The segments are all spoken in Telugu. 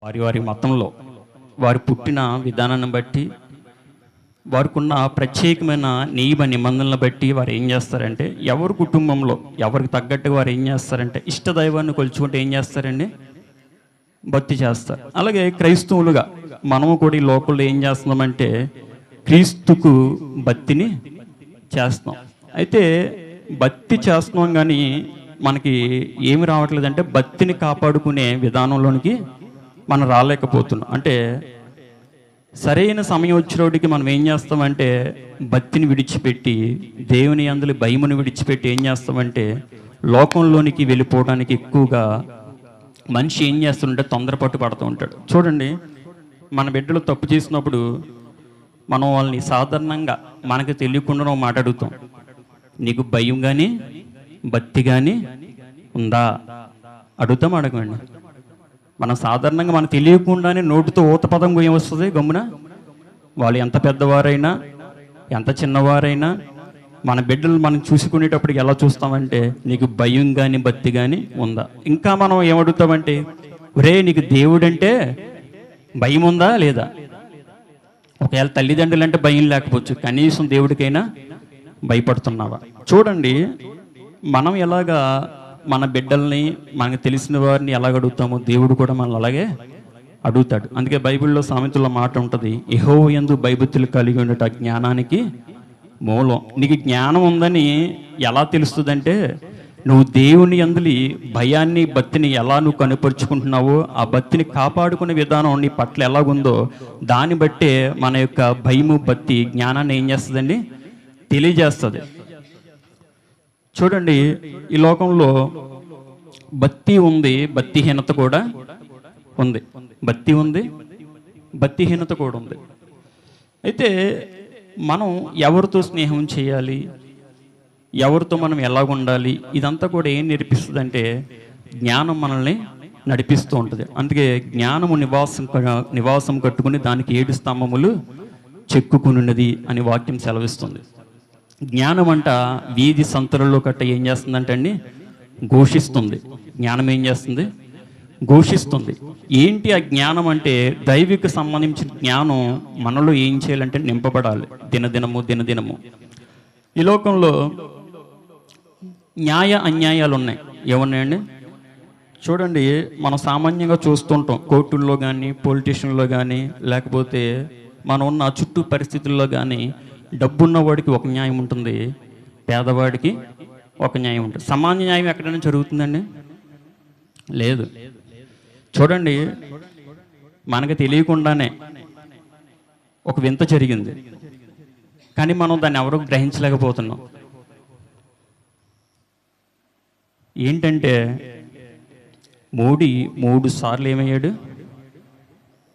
వారి వారి మతంలో వారు పుట్టిన విధానాన్ని బట్టి వారికున్న ప్రత్యేకమైన నియమ నిబంధనలను బట్టి వారు ఏం చేస్తారంటే ఎవరి కుటుంబంలో ఎవరికి తగ్గట్టు వారు ఏం చేస్తారంటే ఇష్టదైవాన్ని కొలుచుకుంటే ఏం చేస్తారండి, భక్తి చేస్తారు. అలాగే క్రైస్తవులుగా మనము కూడా ఈ లోకల్లో ఏం చేస్తున్నామంటే క్రీస్తుకు భక్తిని చేస్తున్నాం. అయితే భక్తి చేస్తున్నాం కానీ మనకి ఏమి రావట్లేదంటే భక్తిని కాపాడుకునే విధానంలోనికి మనం రాలేకపోతున్నాం. అంటే సరైన సమయం వచ్చేటికి మనం ఏం చేస్తామంటే భక్తిని విడిచిపెట్టి దేవుని యందు భయమును విడిచిపెట్టి ఏం చేస్తామంటే లోకంలోనికి వెళ్ళిపోవడానికి ఎక్కువగా మనిషి ఏం చేస్తుంటే తొందరపట్టు పడుతూ ఉంటాడు. చూడండి, మన బిడ్డలు తప్పు చేసినప్పుడు మనం వాళ్ళని సాధారణంగా మనకు తెలియకుండా మాట్లాడుతాం, నీకు భయం కానీ భక్తి కానీ ఉందా అడుగుతాం, అడగండి. మనం సాధారణంగా మనకు తెలియకుండానే నోటితో ఊత పదం ఏమొస్తుంది గమ్మున. వాళ్ళు ఎంత పెద్దవారైనా ఎంత చిన్నవారైనా మన బిడ్డలు మనం చూసుకునేటప్పటికి ఎలా చూస్తామంటే నీకు భయం కానీ భక్తి కానీ ఉందా. ఇంకా మనం ఏమడుగుతామంటే ఒరే నీకు దేవుడంటే భయం ఉందా లేదా. ఒకవేళ తల్లిదండ్రులు అంటే భయం లేకపోవచ్చు, కనీసం దేవుడికైనా భయపడుతున్నావా. చూడండి, మనం ఎలాగా మన బిడ్డల్ని మనకు తెలిసిన వారిని ఎలాగ అడుగుతామో దేవుడు కూడా మనల్ని అలాగే అడుగుతాడు. అందుకే బైబిల్లో సామెతల్లో మాట ఉంటుంది, యెహోవా యందు భయభక్తులు కలిగి ఉండట జ్ఞానానికి మూలం. నీకు జ్ఞానం ఉందని ఎలా తెలుస్తుందంటే నువ్వు దేవుని యందులి భయాన్ని భక్తిని ఎలా నువ్వు కనుపరుచుకుంటున్నావో ఆ భక్తిని కాపాడుకునే విధానం నీ పట్ల ఎలాగుందో దాన్ని బట్టే మన యొక్క భయము భక్తి జ్ఞానాన్ని ఏం చేస్తుందండి, తెలియజేస్తుంది. చూడండి, ఈ లోకంలో భక్తి ఉంది, భక్తిహీనత కూడా ఉంది. భక్తి ఉంది, భక్తిహీనత కూడా ఉంది. అయితే మనం ఎవరితో స్నేహం చేయాలి, ఎవరితో మనం ఎలాగుండాలి, ఇదంతా కూడా ఏం నేర్పిస్తుంది అంటే జ్ఞానం మనల్ని నడిపిస్తూ ఉంటుంది. అందుకే జ్ఞానము నివాసం కట్టుకుని దానికి 7 స్తంభములు చెక్కుకున్నది అని వాక్యం సెలవిస్తుంది. జ్ఞానం అంట వీధి సంతలలో కట్ట ఏం చేస్తుందంటే అండి ఘోషిస్తుంది. జ్ఞానం ఏం చేస్తుంది, ఘోషిస్తుంది. ఏంటి ఆ జ్ఞానం అంటే దైవిక సంబంధించిన జ్ఞానం మనలో ఏం చేయాలంటే నింపబడాలి దినదినము. ఈ లోకంలో న్యాయ అన్యాయాలు ఉన్నాయి. ఏమున్నాయండి చూడండి, మనం సామాన్యంగా చూస్తుంటాం కోర్టుల్లో కానీ పొలిటీషియన్లో కానీ లేకపోతే మనం ఉన్న చుట్టూ పరిస్థితుల్లో కానీ డబ్బున్నవాడికి ఒక న్యాయం ఉంటుంది, పేదవాడికి ఒక న్యాయం ఉంటుంది. సమాన న్యాయం ఎక్కడైనా జరుగుతుందండి? లేదు. చూడండి, మనకు తెలియకుండానే ఒక వింత జరిగింది, కానీ మనం దాన్ని ఎవరూ గ్రహించలేకపోతున్నాం. ఏంటంటే మోడీ 3 సార్లు ఏమయ్యాడు,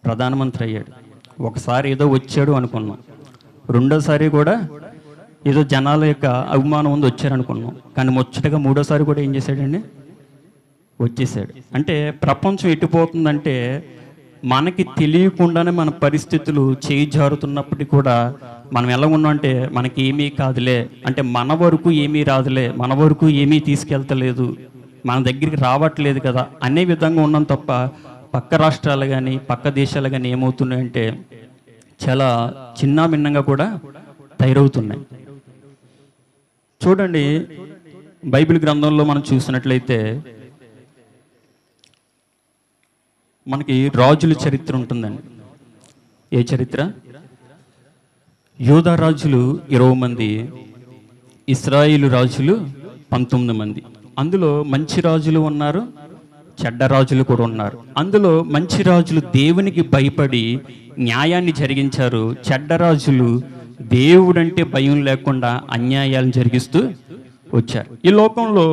ప్రధానమంత్రి అయ్యాడు. ఒకసారి ఏదో వచ్చాడు అనుకున్నాం, రెండోసారి కూడా ఏదో జనాల యొక్క అభిమానం ఉంది వచ్చారనుకున్నాం, కానీ ముచ్చటగా 3వసారి కూడా ఏం చేశాడండి, వచ్చేసాడు. అంటే ప్రపంచం ఎట్టిపోతుందంటే మనకి తెలియకుండానే మన పరిస్థితులు చేయి జారుతున్నప్పటికీ కూడా మనం ఎలా ఉన్నామంటే మనకి ఏమీ కాదులే, అంటే మన వరకు ఏమీ రాదులే, మన వరకు ఏమీ తీసుకెళ్తలేదు, మన దగ్గరికి రావట్లేదు కదా అనే విధంగా ఉన్నాం తప్ప పక్క రాష్ట్రాలు కానీ పక్క దేశాలు కానీ ఏమవుతున్నాయంటే చాలా చిన్న భిన్నంగా కూడా తయారవుతున్నాయి. చూడండి, బైబిల్ గ్రంథంలో మనం చూసినట్లయితే మనకి రాజుల చరిత్ర ఉంటుందండి. ఏ చరిత్ర? యూదా రాజులు 20 మంది, ఇశ్రాయేలు రాజులు 19 మంది. అందులో మంచి రాజులు ఉన్నారు, చెడ్డ రాజులు కూడా ఉన్నారు. అందులో మంచి రాజులు దేవునికి భయపడి న్యాయాన్ని జరిగించారు. చెడ్డ రాజులు దేవుడంటే భయం లేకుండా అన్యాయాలను జరిగిస్తూ వచ్చారు. ఈ లోకంలో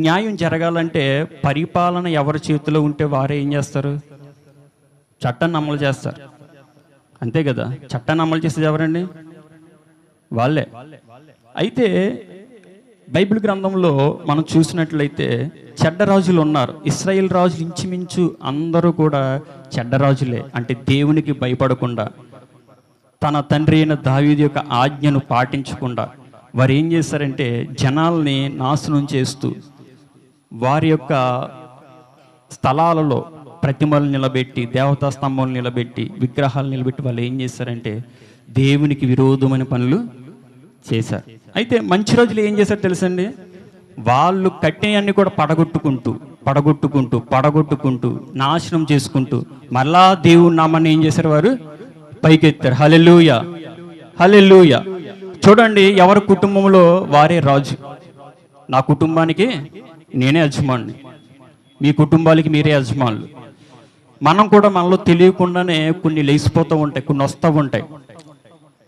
న్యాయం జరగాలంటే పరిపాలన ఎవరి చేతిలో ఉంటే వారే ఏం చేస్తారు, చట్టాన్ని అమలు చేస్తారు. అంతే కదా, చట్టాన్ని అమలు చేసేది ఎవరండి, వాళ్ళే. అయితే బైబిల్ గ్రంథంలో మనం చూసినట్లయితే చెడ్డ రాజులు ఉన్నారు. ఇశ్రాయేల్ రాజులు ఇంచుమించు అందరూ కూడా చెడ్డ రాజులే. అంటే దేవునికి భయపడకుండా తన తండ్రి అయిన దావీదు యొక్క ఆజ్ఞను పాటించకుండా వారు ఏం చేశారంటే జనాల్ని నాశనం చేస్తూ వారి యొక్క స్థలాలలో ప్రతిమలు నిలబెట్టి, దేవతా స్తంభాలు నిలబెట్టి, విగ్రహాలు నిలబెట్టి వాళ్ళు ఏం చేశారంటే దేవునికి విరోధమైన పనులు చేశారు. అయితే మంచి రోజులు ఏం చేశారు తెలుసండి? వాళ్ళు కట్టినవన్నీ కూడా పడగొట్టుకుంటూ నాశనం చేసుకుంటూ మళ్ళా దేవుని నామాన్ని ఏం చేశారు? వారు పైకెత్తారు. హల్లెలూయా, హల్లెలూయా. చూడండి, ఎవరి కుటుంబంలో వారే రాజు. నా కుటుంబానికి నేనే యజమాని, మీ కుటుంబాలకి మీరే యజమానులు. మనం కూడా మనలో తెలియకుండానే కొన్ని లేచిపోతూ ఉంటాయి, కొన్ని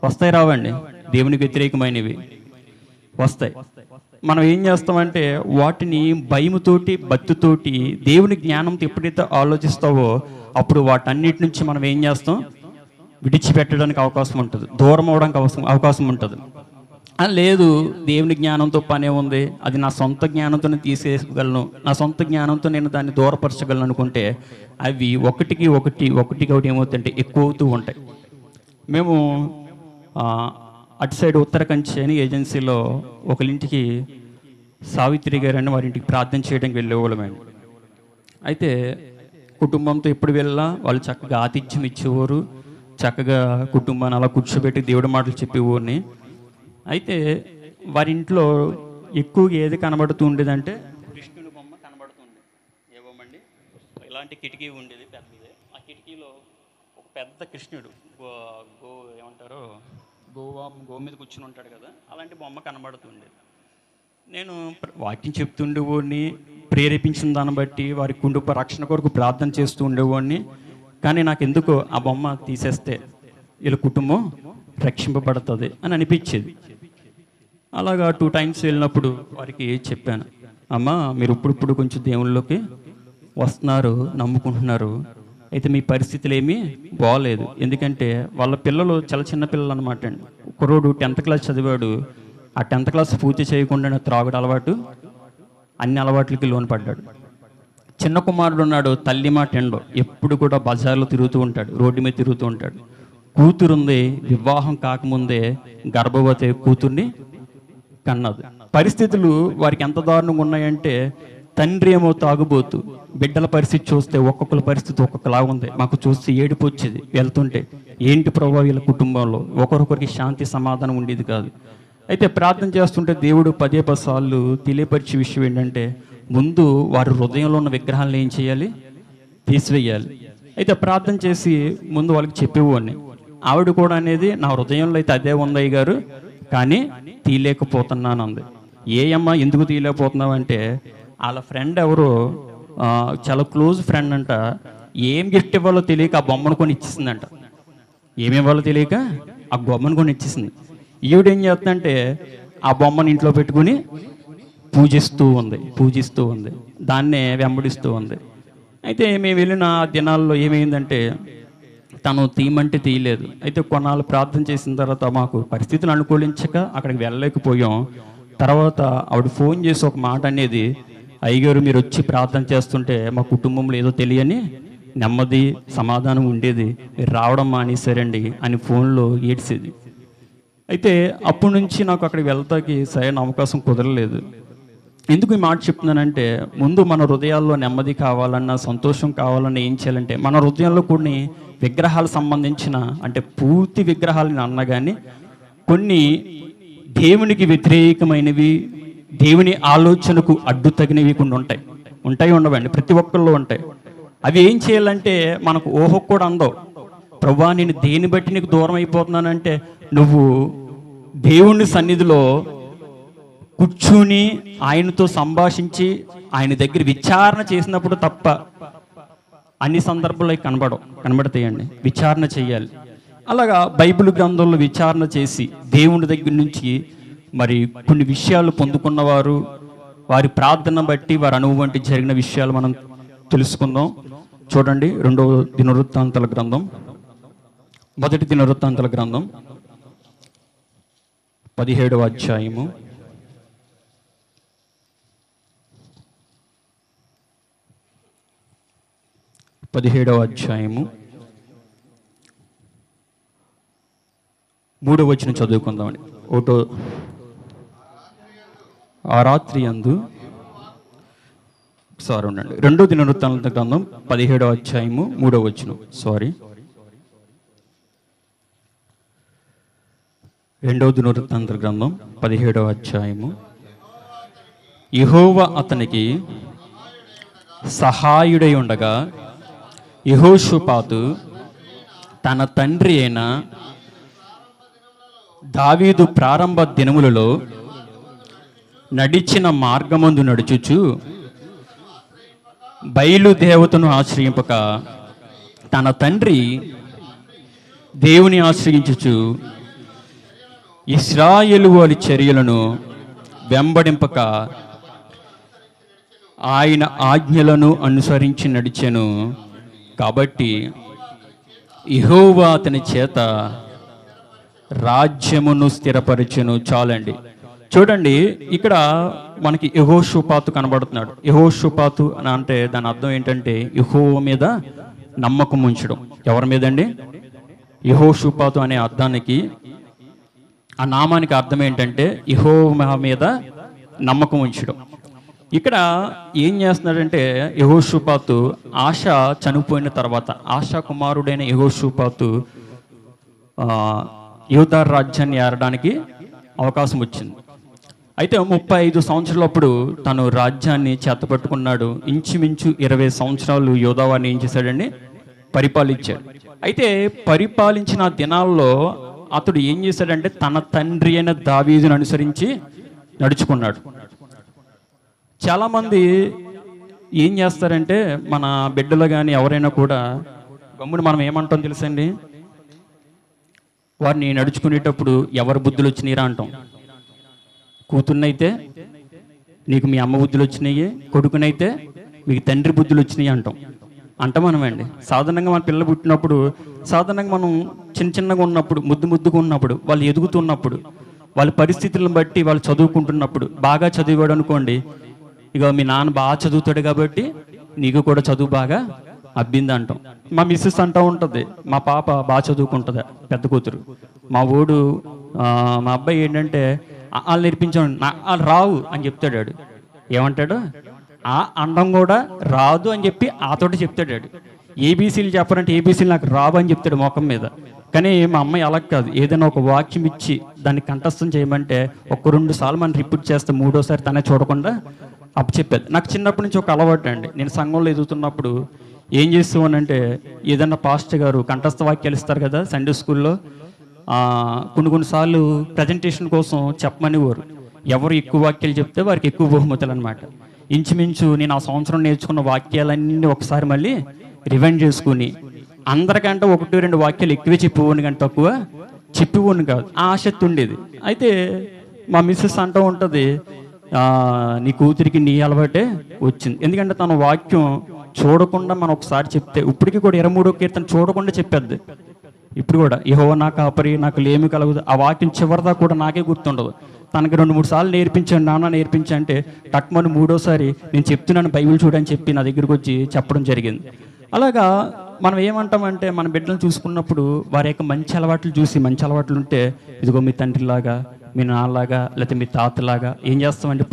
వస్తాయి రావండి, దేవునికి వ్యతిరేకమైనవి వస్తాయి. మనం ఏం చేస్తామంటే వాటిని భయముతోటి, భక్తితోటి, దేవుని జ్ఞానంతో ఎప్పుడైతే ఆలోచిస్తావో అప్పుడు వాటన్నిటి నుంచి మనం ఏం చేస్తాం? విడిచిపెట్టడానికి అవకాశం ఉంటుంది, దూరం అవడానికి అవకాశం ఉంటుంది. లేదు, దేవుని జ్ఞానంతో పనే ఉంది, అది నా సొంత జ్ఞానంతో నేను తీసేయగలను, నా సొంత జ్ఞానంతో నేను దాన్ని దూరపరచగలను అనుకుంటే అవి ఒకటికి ఒకటి ఏమవుతుందంటే ఎక్కువ అవుతూ ఉంటాయి. మేము అటు సైడ్ ఉత్తరకంచి అని ఏజెన్సీలో ఒకరింటికి సావిత్రి గారు అని వారింటికి ప్రార్థన చేయడానికి వెళ్ళేవాళ్ళమండి. అయితే కుటుంబంతో ఎప్పుడు వెళ్ళా వాళ్ళు చక్కగా ఆతిథ్యం ఇచ్చేవారు, చక్కగా కుటుంబాన్ని అలా కూర్చోబెట్టి దేవుడి మాటలు చెప్పేవారిని. అయితే వారింట్లో ఎక్కువగా ఏది కనబడుతూ ఉండేదంటే కృష్ణుని బొమ్మ కనబడుతుంది. ఏ బొమ్మ అండి? ఇలాంటి కిటికీ ఉండేది పెద్దది. ఆ కిటికీలో ఒక పెద్ద కృష్ణుడు ఏమంటారు, గో మీద కూర్చుని ఉంటాడు కదా, అలాంటి బొమ్మ కనబడుతుండేది. నేను వాక్యం చెప్తుండేవాడిని, ప్రేరేపించిన దాన్ని బట్టి వారి కుటుంబ రక్షణ కొరకు ప్రార్థన చేస్తూ ఉండేవాడిని. కానీ నాకు ఎందుకో ఆ బొమ్మ తీసేస్తే వీళ్ళ కుటుంబం రక్షింపబడుతుంది అని అనిపించేది. అలాగా 2 times వెళ్ళినప్పుడు వారికి చెప్పాను, అమ్మ మీరు ఇప్పుడు కొంచెం దేవుళ్ళలోకి వస్తున్నారు, నమ్ముకుంటున్నారు, అయితే మీ పరిస్థితులు ఏమీ బాగలేదు. ఎందుకంటే వాళ్ళ పిల్లలు చాలా చిన్న పిల్లలు అనమాట అండి. కుర్రోడు 10th class చదివాడు. ఆ 10th class పూర్తి చేయకుండా త్రాగుడు అలవాటు, అన్ని అలవాట్లకి లోను పడ్డాడు. చిన్న కుమారుడు ఉన్నాడు, తల్లి మాట ఎండో, ఎప్పుడు కూడా బజార్లో తిరుగుతూ ఉంటాడు, రోడ్డు మీద తిరుగుతూ ఉంటాడు. కూతురుంది, వివాహం కాకముందే గర్భవతి కూతుర్ని కన్నది. పరిస్థితులు వారికి ఎంత దారుణంగా ఉన్నాయంటే, తండ్రి ఏమో తాగుబోతు, బిడ్డల పరిస్థితి చూస్తే ఒక్కొక్కరి పరిస్థితి ఒక్కొక్కలాగా ఉంది. మాకు చూస్తే ఏడుపు వచ్చేది వెళ్తుంటే, ఏంటి ప్రభావ వీళ్ళ కుటుంబంలో ఒకరొకరికి శాంతి సమాధానం ఉండేది కాదు. అయితే ప్రార్థన చేస్తుంటే దేవుడు 10 సార్లు తెలియపరిచే విషయం ఏంటంటే, ముందు వారి హృదయంలో ఉన్న విగ్రహాలను ఏం చేయాలి? తీసివేయాలి. అయితే ప్రార్థన చేసి ముందు వాళ్ళకి చెప్పేవాడిని. ఆవిడ కూడా అనేది, నా హృదయంలో అయితే అదే ఉంది అయ్య గారు, కానీ తీయలేకపోతున్నాను అంది. ఏ అమ్మ ఎందుకు తీయలేకపోతున్నావు అంటే, వాళ్ళ ఫ్రెండ్ ఎవరో చాలా క్లోజ్ ఫ్రెండ్ అంట, ఏం గిఫ్ట్ ఇవ్వాలో తెలియక ఆ బొమ్మను కొని ఇచ్చేసిందంట. ఏమి ఇవ్వాలో తెలియక ఆ బొమ్మను కొని ఇచ్చేసింది. ఈవిడేం చేస్తుందంటే ఆ బొమ్మను ఇంట్లో పెట్టుకుని పూజిస్తూ ఉంది, దాన్నే వెంబడిస్తూ ఉంది. అయితే మేము వెళ్ళిన దినాల్లో ఏమైందంటే తను తీయమంటే తీయలేదు. అయితే కొన్నాళ్ళు ప్రార్థన చేసిన తర్వాత మాకు పరిస్థితులు అనుకూలించక అక్కడికి వెళ్ళలేకపోయాం. తర్వాత ఆవిడ ఫోన్ చేసి ఒక మాట అనేది, అయ్యగారు మీరు వచ్చి ప్రార్థన చేస్తుంటే మా కుటుంబంలో ఏదో తెలియని నెమ్మది సమాధానం ఉండేది, మీరు రావడం మానేశారండి అని ఫోన్లో ఏడ్చేది. అయితే అప్పటి నుంచి నాకు అక్కడికి వెళ్తాకి సరైన అవకాశం కుదరలేదు. ఎందుకు ఈ మాట చెప్తున్నానంటే, ముందు మన హృదయాల్లో నెమ్మది కావాలన్నా, సంతోషం కావాలన్నా ఏం చేయాలంటే, మన హృదయంలో కొన్ని విగ్రహాలు సంబంధించిన, అంటే పూర్తి విగ్రహాలని అన్నా కానీ కొన్ని దేవునికి వ్యతిరేకమైనవి, దేవుని ఆలోచనకు అడ్డు తగినవి కొన్ని ఉండవండి, ప్రతి ఒక్కళ్ళు ఉంటాయి. అవి ఏం చేయాలంటే మనకు ఊహకు కూడా అందవు. ప్రభువా నేను దేని బట్టి నీకు దూరం అయిపోతున్నానంటే, నువ్వు దేవుని సన్నిధిలో కూర్చుని ఆయనతో సంభాషించి ఆయన దగ్గర విచారణ చేసినప్పుడు తప్ప అన్ని సందర్భాల్లో కనబడతాయండి. విచారణ చేయాలి. అలాగా బైబిల్ గ్రంథంలో విచారణ చేసి దేవుని దగ్గర నుంచి మరి కొన్ని విషయాలు పొందుకున్నవారు, వారి ప్రార్థన బట్టి వారి అనుభవం వంటి జరిగిన విషయాలు మనం తెలుసుకుందాం. చూడండి, 2వ దినవృత్తాంతాల గ్రంథం, 1వ దినవృత్తాంతాల గ్రంథం 17వ అధ్యాయము 17వ అధ్యాయము 3వ వచనం చదువుకుందామండి. ఆ రాత్రి యందు సారీ ఉండండి, 2 దినవృత్తాంత గ్రంథం 17వ అధ్యాయము 3వ వచనం. 2 దినవృత్తాంత గ్రంథం 17వ అధ్యాయము. యెహోవా అతనికి సహాయుడై ఉండగా యెహోషాపాతు తన తండ్రి అయిన దావీదు ప్రారంభ దినములలో నడిచిన మార్గమందు నడుచుచు బయలుదేవతను ఆశ్రయింపక తన తండ్రి దేవుని ఆశ్రయించుచు ఇశ్రాయేలు వారి చర్యలను వెంబడింపక ఆయన ఆజ్ఞలను అనుసరించి నడిచెను. కాబట్టి యెహోవా అతని చేత రాజ్యమును స్థిరపరచెను. చాలండి. చూడండి, ఇక్కడ మనకి యెహోషాపాతు కనబడుతున్నాడు. యెహోషాపాతు అని అంటే దాని అర్థం ఏంటంటే యెహోవా మీద నమ్మకం ఉంచడం. ఎవరి మీద అండి? యెహోషాపాతు అనే అర్థానికి, ఆ నామానికి అర్థం ఏంటంటే యెహోవా మీద నమ్మకం ఉంచడం. ఇక్కడ ఏం చేస్తున్నాడంటే యెహోషాపాతు ఆశ చనిపోయిన తర్వాత, ఆశా కుమారుడైన యెహోషాపాతు యూదా రాజ్యాన్ని ఏరడానికి అవకాశం వచ్చింది. అయితే 35 సంవత్సరాలప్పుడు తను రాజ్యాన్ని చేతపట్టుకున్నాడు. ఇంచుమించు 20 సంవత్సరాలు యోధావారిని ఏం చేశాడండి? పరిపాలించాడు. అయితే పరిపాలించిన దినాల్లో అతడు ఏం చేశాడంటే తన తండ్రి అయిన దావీదును అనుసరించి నడుచుకున్నాడు. చాలామంది ఏం చేస్తారంటే మన బిడ్డలు కానీ ఎవరైనా కూడా గమ్ముని మనం ఏమంటాం తెలుసండి, వారిని నడుచుకునేటప్పుడు ఎవరి బుద్ధులు వచ్చినాయిరా అంటాం. కూతుర్నైతే నీకు మీ అమ్మ బుద్ధులు వచ్చినాయి, కొడుకునైతే మీకు తండ్రి బుద్ధులు వచ్చినాయి అంటామనమండి. సాధారణంగా మన పిల్లలు పుట్టినప్పుడు, సాధారణంగా మనం చిన్నగా ఉన్నప్పుడు, ముద్దుగా ఉన్నప్పుడు, వాళ్ళు ఎదుగుతున్నప్పుడు, వాళ్ళ పరిస్థితులను బట్టి వాళ్ళు చదువుకుంటున్నప్పుడు, బాగా చదివాడు అనుకోండి, ఇక మీ నాన్న బాగా చదువుతాడు కాబట్టి నీకు కూడా చదువు బాగా అబ్బింది అంటాం. మా మిస్సెస్ అంటూ ఉంటుంది, మా పాప బాగా చదువుకుంటుంది, పెద్ద కూతురు. మా అబ్బాయి ఏంటంటే వాళ్ళు నేర్పించాడు, వాళ్ళు రావు అని చెప్తాడు. ఏమంటాడు? ఆ అండం కూడా రాదు అని చెప్పి ఆతోటి చెప్తాడు. ఏబీసీలు చెప్పారంటే ఏబీసీలు నాకు రావు అని చెప్తాడు ముఖం మీద. కానీ మా అమ్మాయి అలా కాదు, ఏదైనా ఒక వాక్యం ఇచ్చి దాన్ని కంఠస్థం చేయమంటే 1-2 సార్లు మనం రిపీట్ చేస్తే 3వసారి తనే చూడకుండా అప్పు చెప్పేది. నాకు చిన్నప్పటి నుంచి ఒక అలవాటు అండి. నేను సంఘంలో ఎదుగుతున్నప్పుడు ఏం చేస్తామనంటే ఏదన్నా పాస్టర్ గారు కంఠస్థ వాక్యాలు ఇస్తారు కదా సండే స్కూల్లో, కొన్నిసార్లు ప్రజెంటేషన్ కోసం చెప్పమనేవారు. ఎవరు ఎక్కువ వాక్యాలు చెప్తే వారికి ఎక్కువ బహుమతులు అనమాట. ఇంచుమించు నేను ఆ సంవత్సరం నేర్చుకున్న వాక్యాలన్నీ ఒకసారి మళ్ళీ రివైండ్ చేసుకుని అందరికంటే 1-2 వాక్యాలు ఎక్కువే చెప్పేవాడిని కానీ తక్కువ చెప్పేవాడిని కాదు. ఆ ఆసక్తి ఉండేది. అయితే మా మిస్సెస్ అంటూ ఉంటుంది, నీ కూతురికి నీ అలవాటే వచ్చింది. ఎందుకంటే తన వాక్యం చూడకుండా మనం ఒకసారి చెప్తే, ఇప్పటికీ కూడా 23వ కీర్తన చూడకుండా చెప్పేద్ది. ఇప్పుడు కూడా యెహోవా నా కాపరి, నాకు లేమి కలగదు, ఆ వాక్యం చివరిదా కూడా నాకే గుర్తుండదు. తనకి 2-3 సార్లు నేర్పించాను, నాన్న నేర్పించా అంటే టక్మని 3వసారి నేను చెప్తున్నాను బైబిల్ చూడని చెప్పి నా దగ్గరికి వచ్చి చెప్పడం జరిగింది. అలాగా మనం ఏమంటామంటే మన బిడ్డలను చూసుకున్నప్పుడు వారి యొక్క మంచి అలవాట్లు చూసి, మంచి అలవాట్లు ఉంటే ఇదిగో మీ తండ్రిలాగా, మీ నాన్నలాగా, లేకపోతే మీ తాతలాగా ఏం చేస్తామంటే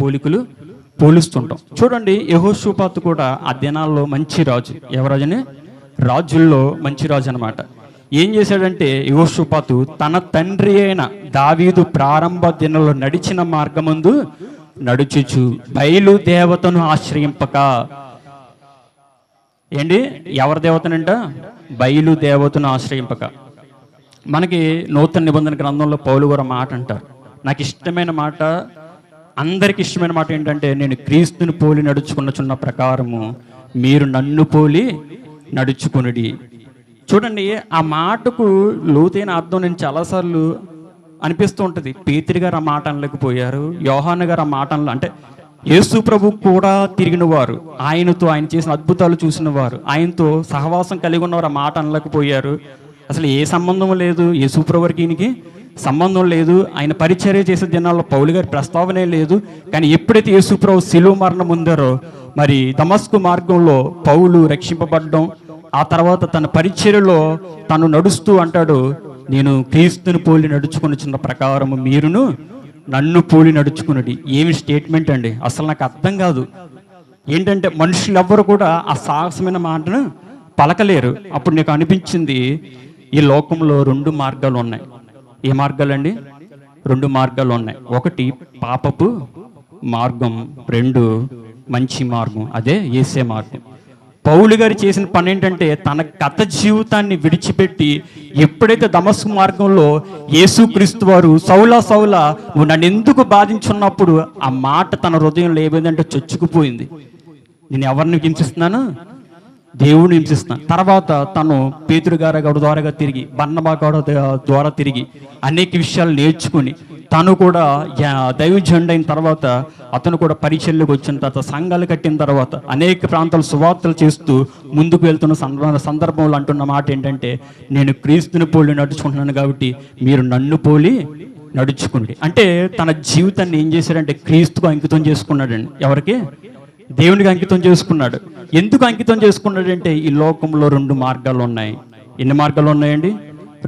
పోలుస్తుంటాం. చూడండి, యెహోషాపాతు కూడా ఆ దినాల్లో మంచి రాజు. ఎవరాజుని? రాజుల్లో మంచి రాజు అనమాట. ఏం చేశాడంటే యెహోషాపాతు తన తండ్రి అయిన దావీదు ప్రారంభ దినంలో నడిచిన మార్గమందు నడుచుచు బయలుదేవతను ఆశ్రయింపక. ఏంటి? ఎవరి దేవతనంట? బయలుదేవతను ఆశ్రయింపక. మనకి నూతన నిబంధన గ్రంథంలో పౌలు గారు మాట అంటారు, నాకు ఇష్టమైన మాట, అందరికి ఇష్టమైన మాట ఏంటంటే, నేను క్రీస్తుని పోలి నడుచుకున్న ప్రకారము మీరు నన్ను పోలి నడుచుకునుడి. చూడండి, ఆ మాటకు లోతైన అర్థం నేను చాలాసార్లు అనిపిస్తూ ఉంటుంది. పేతురు గారు ఆ మాట అనలేకపోయారు, యోహాను గారు ఆ మాట అంటే యేసు ప్రభు కూడా తిరిగిన వారు, ఆయనతో ఆయన చేసిన అద్భుతాలు చూసిన వారు, ఆయనతో సహవాసం కలిగి ఉన్నవారు ఆ మాట అనలేకపోయారు. అసలు ఏ సంబంధం లేదు, యేసు ప్రభుకి ఈయనకి సంబంధం లేదు. ఆయన పరిచర్య చేసే దినాల్లో పౌలు గారి ప్రస్తావనే లేదు. కానీ ఎప్పుడైతే యేసు ప్రభు శిలువ మరణం ఉందారో, మరి దమస్కు మార్గంలో పౌలు రక్షింపబడడం, ఆ తర్వాత తన పరిచర్యలో తను నడుస్తూ అంటాడు, నేను క్రీస్తుని పోలి నడుచుకుని చిన్న ప్రకారము మీరును నన్ను పోలి నడుచుకున్నది. ఏమి స్టేట్మెంట్ అండి! అసలు నాకు అర్థం కాదు. ఏంటంటే మనుషులు ఎవ్వరు కూడా ఆ సాహసమైన మాటను పలకలేరు. అప్పుడు నీకు అనిపించింది ఈ లోకంలో 2 మార్గాలు ఉన్నాయి. ఏ మార్గాలండి? 2 మార్గాలు ఉన్నాయి. ఒకటి పాపపు మార్గం, 2 మంచి మార్గం, అదే యేసే మార్గం. పౌలు గారు చేసిన పని ఏంటంటే తన గత జీవితాన్ని విడిచిపెట్టి ఎప్పుడైతే దమస్కు మార్గంలో యేసుక్రీస్తు వారు సౌలా సౌలా నువ్వు నన్ను ఎందుకు బాధించున్నప్పుడు ఆ మాట తన హృదయంలో ఏమైందంటే చొచ్చుకుపోయింది. నేను ఎవరిని హింసిస్తున్నాను? దేవుడిని హింసిస్తున్నాను. తర్వాత తను పేతురు గారి ద్వారాగా తిరిగి, బర్నబా గారి ద్వారా తిరిగి అనేక విషయాలు నేర్చుకుని తను కూడా దైవజనుడు అయిన తర్వాత అతను కూడా పరిచర్యలకు వచ్చిన తర్వాత సంఘాలు కట్టిన తర్వాత అనేక ప్రాంతాలు సువార్తలు చేస్తూ ముందుకు వెళ్తున్న సందర్భంలో అంటున్న మాట ఏంటంటే నేను క్రీస్తుని పోలి నడుచుకుంటున్నాను కాబట్టి మీరు నన్ను పోలి నడుచుకోండి. అంటే తన జీవితాన్ని ఏం చేశాడంటే క్రీస్తుకు అంకితం చేసుకున్నాడండి. ఎవరికి? దేవునికి అంకితం చేసుకున్నాడు. ఎందుకు అంకితం చేసుకున్నాడంటే ఈ లోకంలో 2 మార్గాలు ఉన్నాయి. ఎన్ని మార్గాలు ఉన్నాయండి?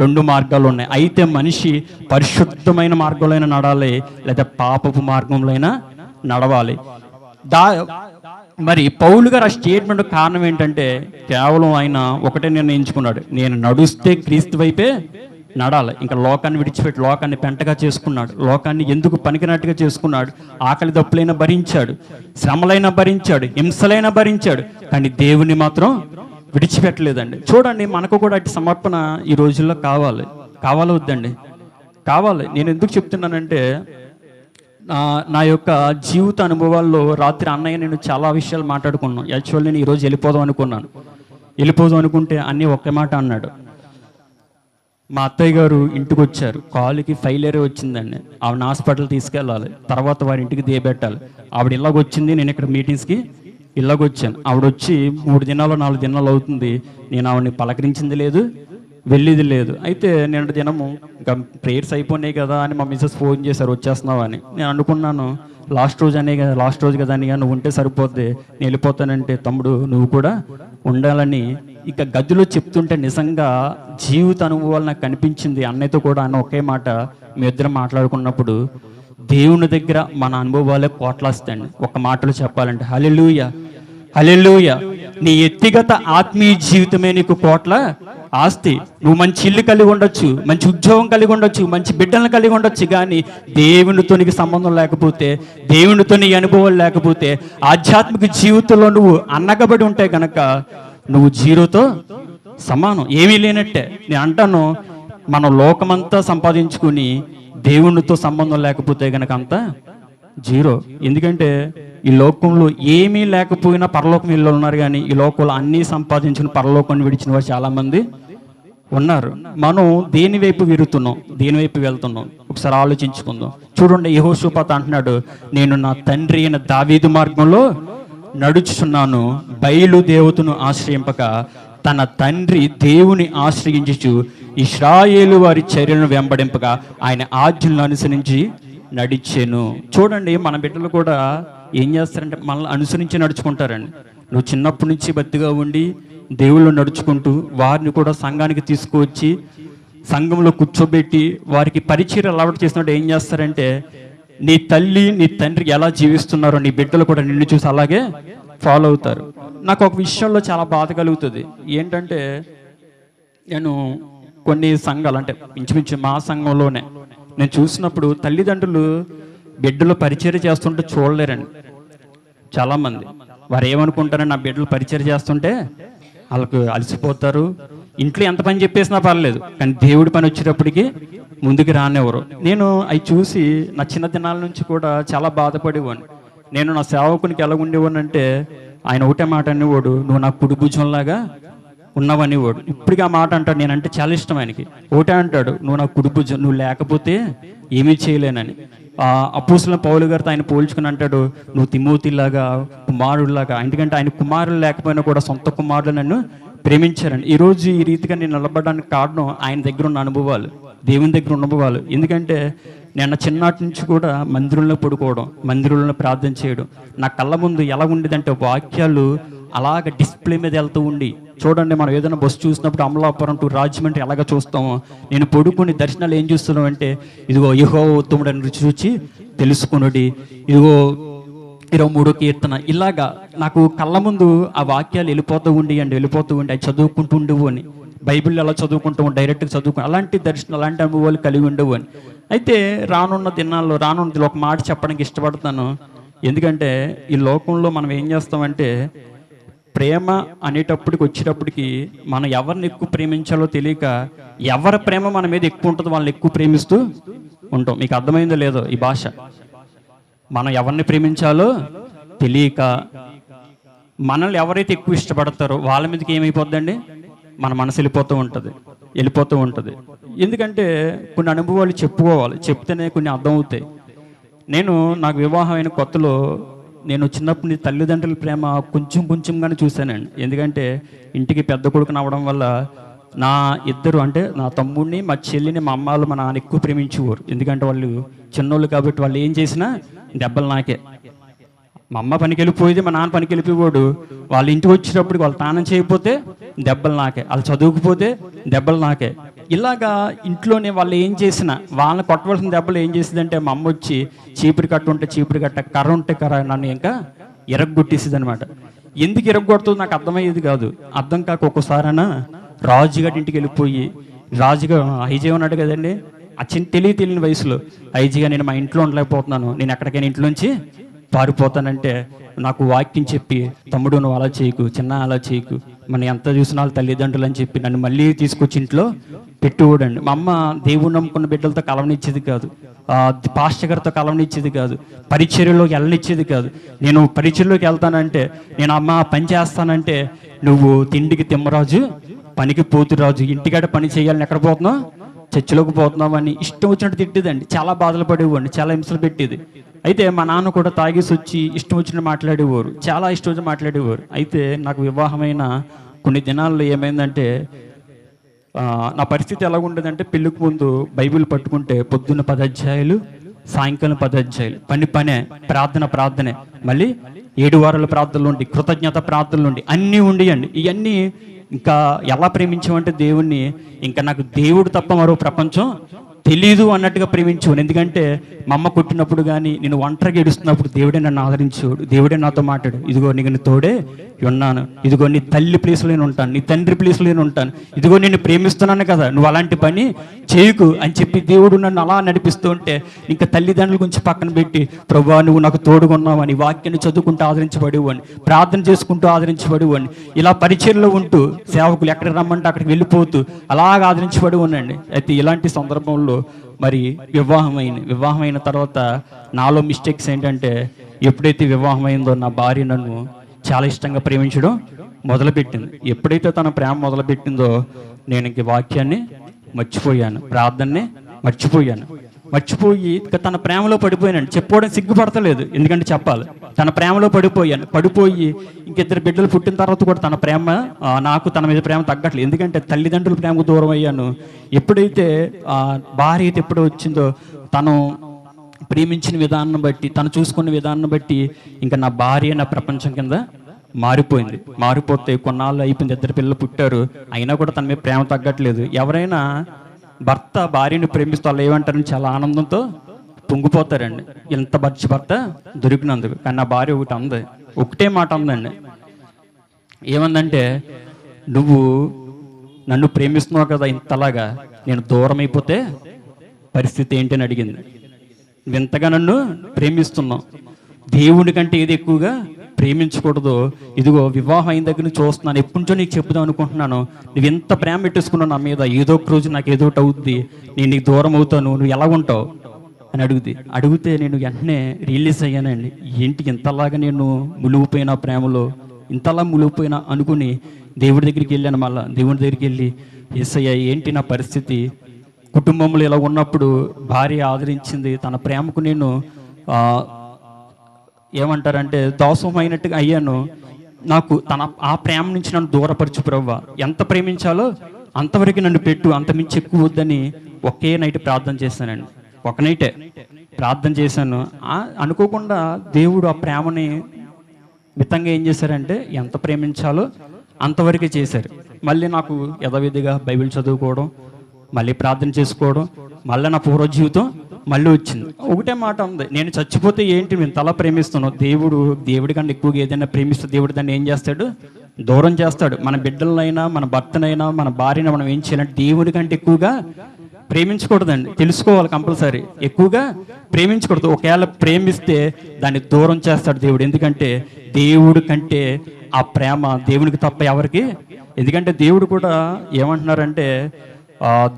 2 మార్గాలు ఉన్నాయి. అయితే మనిషి పరిశుద్ధమైన మార్గంలో నడాలి, లేదా పాపపు మార్గంలో నడవాలి. మరి పౌలు గారు ఆ స్టేట్మెంట్ కారణం ఏంటంటే కేవలం ఆయన ఒకటే నిర్ణయించుకున్నాడు, నేను నడుస్తే క్రీస్తు వైపే నడాలి. ఇంకా లోకాన్ని విడిచిపెట్టి లోకాన్ని పెంటగా చేసుకున్నాడు. లోకాన్ని ఎందుకు పనికినట్టుగా చేసుకున్నాడు. ఆకలి దప్పులైనా భరించాడు, శ్రమలైనా భరించాడు, హింసలైనా భరించాడు, కానీ దేవుని మాత్రం విడిచిపెట్టలేదండి. చూడండి, మనకు కూడా అటు సమర్పణ ఈ రోజుల్లో కావాలి. కావాలి వద్దండి? కావాలి. నేను ఎందుకు చెప్తున్నానంటే నా యొక్క జీవిత అనుభవాల్లో రాత్రి అన్నయ్య నేను చాలా విషయాలు మాట్లాడుకున్నాను. యాక్చువల్లీ నేను ఈరోజు వెళ్ళిపోదాం అనుకుంటే అన్నీ ఒకే మాట అన్నాడు. మా అత్తయ్య గారు ఇంటికి వచ్చారు, కాలుకి ఫెయిలియర్ వచ్చిందండి, ఆవిడ హాస్పిటల్ తీసుకెళ్ళాలి, తర్వాత వారి ఇంటికి దిగబెట్టాలి. ఆవిడ ఇలాగొచ్చింది, నేను ఇక్కడ మీటింగ్స్కి ఇలాగొచ్చాను. ఆవిడ వచ్చి 3 దినాలు 4 దినాలు అవుతుంది, నేను ఆవిడని పలకరించింది లేదు, వెళ్ళేది లేదు. అయితే నేను దినము ఇంకా ప్రేయర్స్ అయిపోయినాయి కదా అని మా మిస్సెస్ ఫోన్ చేశారు, వచ్చేస్తున్నావు అని. నేను అనుకున్నాను లాస్ట్ రోజు కదా అని, నువ్వు ఉంటే సరిపోద్ది, నేను వెళ్ళిపోతానంటే తమ్ముడు నువ్వు కూడా ఉండాలని ఇక గదిలో చెప్తుంటే నిజంగా జీవిత అనుభవాలు నాకు కనిపించింది. అన్నయ్యతో కూడా అన్న ఒకే మాట మీ ఇద్దరం మాట్లాడుకున్నప్పుడు, దేవుని దగ్గర మన అనుభవాలే కోట్లాస్తాయండి. ఒక మాటలో చెప్పాలంటే హల్లెలూయా, హల్లెలూయా. నీ వ్యక్తిగత ఆత్మీయ జీవితమే నీకు కోట్ల ఆస్తి. నువ్వు మంచి ఇల్లు కలిగి ఉండొచ్చు, మంచి ఉద్యోగం కలిగి ఉండొచ్చు, మంచి బిడ్డలను కలిగి ఉండొచ్చు, కానీ దేవునితో నీకు సంబంధం లేకపోతే, దేవునితో నీ అనుభవాలు లేకపోతే, ఆధ్యాత్మిక జీవితంలో నువ్వు అన్నగబడి ఉంటే కనుక నువ్వు జీరోతో సమానం, ఏమీ లేనట్టే. నేను అంటాను, మనం లోకమంతా సంపాదించుకుని దేవునితో సంబంధం లేకపోతే కనుక అంతా జీరో. ఎందుకంటే ఈ లోకంలో ఏమీ లేకపోయినా పరలోకం వీళ్ళు ఉన్నారు, కానీ ఈ లోకంలో అన్నీ సంపాదించుకుని పరలోకాన్ని విడిచిన వారు చాలామంది ఉన్నారు. మనం దేని వైపు విరుగుతున్నాం, దేని వైపు వెళ్తున్నాం ఒకసారి ఆలోచించుకుందాం. చూడండి, యెహోషాపాతు అంటున్నాడు, నేను నా తండ్రి అయిన దావీదు మార్గంలో నడుచుచున్నాను, బయలు దేవతను ఆశ్రయింపక తన తండ్రి దేవుని ఆశ్రయించుచు ఇశ్రాయేలు వారి చర్యలను వెంబడింపగా ఆయన ఆజ్ఞలను అనుసరించి నడిచెను. చూడండి, మన బిడ్డలు కూడా ఏం చేస్తారంటే మనల్ని అనుసరించి నడుచుకుంటారండి. నువ్వు చిన్నప్పటి నుంచి భక్తిగా ఉండి దేవుళ్ళు నడుచుకుంటూ వారిని కూడా సంఘానికి తీసుకువచ్చి సంఘంలో కూర్చోబెట్టి వారికి పరిచయం అలవాటు చేసినట్టు ఏం చేస్తారంటే, నీ తల్లి నీ తండ్రి ఎలా జీవిస్తున్నారో నీ బిడ్డలు కూడా నిన్ను చూసి అలాగే ఫాలో అవుతారు. నాకు ఒక విషయంలో చాలా బాధ కలుగుతుంది. ఏంటంటే నేను కొన్ని సంఘాలు, అంటే ఇంచుమించు మా సంఘంలోనే నేను చూసినప్పుడు తల్లిదండ్రులు బిడ్డలు పరిచయం చేస్తుంటే చూడలేరండి. చాలామంది వారు ఏమనుకుంటారని, నా బిడ్డలు పరిచయం చేస్తుంటే వాళ్ళకు అలసిపోతారు, ఇంట్లో ఎంత పని చెప్పేసినా పర్లేదు, కానీ దేవుడి పని వచ్చేటప్పటికి ముందుకు రానివ్వరు. నేను అవి చూసి నా చిన్న దినాల నుంచి కూడా చాలా బాధపడేవాడిని. నేను నా సేవకునికి ఎలా ఉండేవాడిని అంటే, ఆయన ఒకటే మాట అనేవాడు, నువ్వు నా కుడి భుజంలాగా ఉన్నావనేవాడు. ఇప్పటికీ ఆ మాట అంటాడు, నేనంటే చాలా ఇష్టం ఆయనకి. ఒకటే అంటాడు, నువ్వు నా కుడి భుజం, నువ్వు లేకపోతే ఏమీ చేయలేనని. అపోస్తలుడైన పౌలు గారితో ఆయన పోల్చుకుని అంటాడు, నువ్వు తిమోతిలాగా కుమారుడిలాగా. ఎందుకంటే ఆయన కుమారులు లేకపోయినా కూడా సొంత కుమారులు నన్ను ప్రేమించారండి. ఈరోజు ఈ రీతిగా నేను నిలబడడానికి కారణం ఆయన దగ్గర ఉన్న అనుభవాలు, దేవుని దగ్గర ఉన్న అనుభవాలు. ఎందుకంటే నేను చిన్నటి నుంచి కూడా మందిరంలో పడుకోవడం, మందిరంలో ప్రార్థన చేయడం, నా కళ్ళ ముందు ఎలా ఉండేదంటే వాక్యాలు అలాగ డిస్ప్లే మీద వెళ్తూ ఉండి. చూడండి, మనం ఏదైనా బస్సు చూసినప్పుడు అమలాపురం టు రాజమండ్రి ఎలాగ చూస్తామో, నేను పడుకుని దర్శనాలు ఏం చూస్తున్నాం అంటే, ఇదిగో యెహోవా ఉత్తముడని రుచి చూచి తెలుసుకునుడి, ఇదిగో 23వ కీర్తన. ఇలాగా నాకు కళ్ళ ముందు ఆ వాక్యాలు వెళ్ళిపోతూ ఉండి అవి చదువుకుంటూ ఉండేవు అని. బైబిల్ ఎలా చదువుకుంటూ డైరెక్ట్గా చదువుకుని అలాంటి దర్శనం, అలాంటి అనుభవాలు కలిగి ఉండేవు అని. అయితే రానున్న దినాల్లో ఒక మాట చెప్పడానికి ఇష్టపడతాను. ఎందుకంటే ఈ లోకంలో మనం ఏం చేస్తామంటే, ప్రేమ అనేటప్పటికి వచ్చేటప్పటికి మనం ఎవరిని ఎక్కువ ప్రేమించాలో తెలియక, ఎవరి ప్రేమ మన మీద ఎక్కువ ఉంటుందో వాళ్ళని ఎక్కువ ప్రేమిస్తూ ఉంటాం. మీకు అర్థమైందో లేదో ఈ భాష. మనం ఎవరిని ప్రేమించాలో తెలియక మనల్ని ఎవరైతే ఎక్కువ ఇష్టపడతారో వాళ్ళ మీదకి ఏమైపోద్దండి, మన మనసు వెళ్ళిపోతూ ఉంటుంది. ఎందుకంటే కొన్ని అనుభవాలు చెప్పుకోవాలి, చెప్తేనే కొన్ని అర్థం అవుతాయి. నాకు వివాహమైన కొత్తలో నేను చిన్నప్పటి నుంచి తల్లిదండ్రుల ప్రేమ కొంచెంగానే చూశానండి. ఎందుకంటే ఇంటికి పెద్ద కొడుకుని అవ్వడం వల్ల నా ఇద్దరు, అంటే నా తమ్ముడిని మా చెల్లిని మా అమ్మాలు మా నాన్న ఎక్కువ ప్రేమించేవారు. ఎందుకంటే వాళ్ళు చిన్నోళ్ళు కాబట్టి వాళ్ళు ఏం చేసినా దెబ్బలు నాకే. మా అమ్మ పనికి వెళ్ళిపోయేది, మా నాన్న పనికి వెళ్ళిపోయాడు. వాళ్ళ ఇంటికి వచ్చేటప్పటికి వాళ్ళు స్నానం చేయకపోతే దెబ్బలు నాకే, వాళ్ళు చదువుకుపోతే దెబ్బలు నాకే. ఇలాగా ఇంట్లోనే వాళ్ళు ఏం చేసినా వాళ్ళని కొట్టవలసిన దెబ్బలు ఏం చేసిందంటే, మా అమ్మ వచ్చి చీపురు కట్ట, కర్ర ఉంటే కర్ర నన్ను ఇంకా ఇరగొట్టేసేది అనమాట. ఎందుకు ఇరగొడుతుందో నాకు అర్థమయ్యేది కాదు. అర్థం కాక ఒక్కోసారైనా రాజుగారి ఇంటికి వెళ్ళిపోయి, రాజుగా ఐజీ ఉన్నాడు కదండి, ఆ తెలియని వయసులో, ఐజీగా నేను మా ఇంట్లో ఉండలేకపోతున్నాను, నేను ఎక్కడికైనా ఇంట్లోంచి పారిపోతానంటే నాకు వాక్యం చెప్పి, తమ్ముడు నువ్వు అలా చేయకు, చిన్న అలా చేయకు, మన ఎంత చూసినా తల్లిదండ్రులు అని చెప్పి నన్ను మళ్ళీ తీసుకొచ్చి ఇంట్లో పెట్టుకోడండి. మా అమ్మ దేవుడు నమ్ముకున్న బిడ్డలతో కలవనిచ్చేది కాదు, పాస్టర్ గారితో కలవనిచ్చేది కాదు, పరిచర్యలోకి వెళ్ళనిచ్చేది కాదు. నేను పరిచర్యలోకి వెళ్తానంటే, నేను అమ్మ పని చేస్తానంటే, నువ్వు తిండికి తిమ్మరాజు, పనికి పోతురాజు, ఇంటికాడ పని చేయాలని ఎక్కడ పోతున్నావు, చర్చిలోకి పోతున్నావు అని ఇష్టం వచ్చినట్టు తిట్టేదండి. చాలా బాధలు పడేవాడిని, చాలా హింసలు పెట్టేది. అయితే మా నాన్న కూడా తాగేసి వచ్చి ఇష్టం వచ్చిన మాట్లాడేవారు, చాలా ఇష్టం వచ్చి మాట్లాడేవారు. అయితే నాకు వివాహమైన కొన్ని దినాల్లో ఏమైందంటే, నా పరిస్థితి ఎలా ఉండేదంటే, పెళ్ళికి ముందు బైబిల్ పట్టుకుంటే పొద్దున్న 10 అధ్యాయాలు, సాయంకాలం 10 అధ్యాయాలు, పనే, ప్రార్థనే, మళ్ళీ 7 వారాల ప్రార్థనలు ఉండి, కృతజ్ఞత ప్రార్థనలు ఉండి, అన్నీ ఉండేయండి. ఇవన్నీ ఇంకా ఎలా ప్రేమించామంటే దేవుణ్ణి, ఇంకా నాకు దేవుడు తప్ప మరో ప్రపంచం తెలీదు అన్నట్టుగా ప్రేమించేవాడు. ఎందుకంటే మా అమ్మ కొట్టినప్పుడు కానీ, నేను ఒంటరిగా ఏడుస్తున్నప్పుడు దేవుడే నన్ను ఆదరించేవాడు, దేవుడే నాతో మాట్లాడు, ఇదిగో నీకు తోడే ఉన్నాను, ఇదిగో నీ తల్లి ప్లేస్లో నేను ఉంటాను, నీ తండ్రి ప్లేస్లో నేను ఉంటాను, ఇదిగో నిన్ను ప్రేమిస్తున్నాను కదా, నువ్వు అలాంటి పని చేయకు అని చెప్పి దేవుడు నన్ను అలా నడిపిస్తూ ఉంటే, ఇంకా తల్లిదండ్రుల గురించి పక్కన పెట్టి, ప్రభువా నువ్వు నాకు తోడుకున్నావని వాక్యాన్ని చదువుకుంటూ ఆదరించబడేవాడిని, ప్రార్థన చేసుకుంటూ ఆదరించబడేవాడిని. ఇలా పరిచర్లో ఉంటూ సేవకులు ఎక్కడికి రమ్మంటే అక్కడికి వెళ్ళిపోతూ అలాగ ఆదరించబడేవాడినండి. అయితే ఇలాంటి సందర్భంలో మరి వివాహమైన తర్వాత నాలో మిస్టేక్స్ ఏంటంటే, ఎప్పుడైతే వివాహమైందో నా భార్య నన్ను చాలా ఇష్టంగా ప్రేమించడం మొదలుపెట్టింది. ఎప్పుడైతే తన ప్రేమ మొదలుపెట్టిందో నేను ఇంక వాక్యాన్ని మర్చిపోయాను, ప్రార్థనని మర్చిపోయి ఇక తన ప్రేమలో పడిపోయాను. చెప్పుకోవడం సిగ్గుపడతలేదు, ఎందుకంటే చెప్పాలి. తన ప్రేమలో పడిపోయి ఇంకిద్దరు బిడ్డలు పుట్టిన తర్వాత కూడా తన ప్రేమ, నాకు తన మీద ప్రేమ తగ్గట్లేదు. ఎందుకంటే తల్లిదండ్రుల ప్రేమకు దూరం అయ్యాను. ఎప్పుడైతే భార్య అయితే ఎప్పుడు వచ్చిందో, తను ప్రేమించిన విధానం బట్టి, తను చూసుకున్న విధానం బట్టి ఇంకా నా భార్య నా ప్రపంచం కింద మారిపోతే కొన్నాళ్ళు అయిపోయింది, 2 పిల్లలు పుట్టారు, అయినా కూడా తన మీద ప్రేమ తగ్గట్లేదు. ఎవరైనా భర్త భార్యను ప్రేమిస్తూ వాళ్ళు ఏమంటారని చాలా ఆనందంతో పొంగిపోతారండి, ఎంత మంచి భర్త దొరికినందుకు. కానీ నా భార్య ఒకటే మాట అందండి, ఏమందంటే, నువ్వు నన్ను ప్రేమిస్తున్నావు కదా ఇంతలాగా, నేను దూరం అయిపోతే పరిస్థితి ఏంటి అని అడిగింది. నువ్వు ఇంతగా నన్ను ప్రేమిస్తున్నావు, దేవుడి కంటే ఏది ఎక్కువగా ప్రేమించకూడదు, ఇదిగో వివాహం అయిన దగ్గర నుంచి చూస్తున్నాను, ఎప్పటి నుంచో నీకు చెప్దాం అనుకుంటున్నాను, నువ్వు ఎంత ప్రేమ పెట్టేసుకున్నావు నా మీద, ఏదో ఒక రోజు నాకు ఏదో ఒకటి అవుద్ది, నేను నీకు దూరం అవుతాను, నువ్వు ఎలా ఉంటావు అని అడిగితే నేను వెంటనే రిలీజ్ అయ్యానండి. ఏంటి ఇంతలాగా నేను మునిగిపోయినా, ప్రేమలో ఇంతలా మునిగిపోయినా అనుకుని దేవుడి దగ్గరికి వెళ్ళాను. మళ్ళీ దేవుడి దగ్గరికి వెళ్ళి, యేసయ్య ఏంటి నా పరిస్థితి, కుటుంబంలో ఇలా ఉన్నప్పుడు భార్య ఆదరించింది, తన ప్రేమకు నేను ఏమంటారంటే దాసం అయినట్టుగా అయ్యాను, నాకు ఆ ప్రేమ నుంచి నన్ను దూరపరచు ప్రభువా, ఎంత ప్రేమించాలో అంతవరకు నన్ను పెట్టు, అంత మించి ఎక్కువ వద్దని ఒకే నైట్ ప్రార్థన చేశానండి. ఒక నైటే ప్రార్థన చేశాను. అనుకోకుండా దేవుడు ఆ ప్రేమని మితంగా ఏం చేశారంటే, ఎంత ప్రేమించాలో అంతవరకే చేశారు. మళ్ళీ నాకు యథావిధిగా బైబిల్ చదువుకోవడం, మళ్ళీ ప్రార్థన చేసుకోవడం, మళ్ళీ నా పూర్వ జీవితం మళ్ళీ వచ్చింది. ఒకటే మాట ఉంది, నేను చచ్చిపోతే ఏంటి మేము తల ప్రేమిస్తున్నావు. దేవుడి కన్నా ఎక్కువగా ఏదైనా ప్రేమిస్తే దేవుడు దాన్ని ఏం చేస్తాడు? దూరం చేస్తాడు. మన బిడ్డలనైనా మన భర్తనైనా మన భార్యను మనం ఏం చేయాలంటే దేవుడి కంటే ఎక్కువగా ప్రేమించకూడదండి. తెలుసుకోవాలి కంపల్సరీ. ఎక్కువగా ప్రేమించకూడదు. ఒకవేళ ప్రేమిస్తే దాన్ని దూరం చేస్తాడు దేవుడు. ఎందుకంటే దేవుడి కంటే ఆ ప్రేమ దేవునికి తప్ప ఎవరికి. ఎందుకంటే దేవుడు కూడా ఏమంటున్నారంటే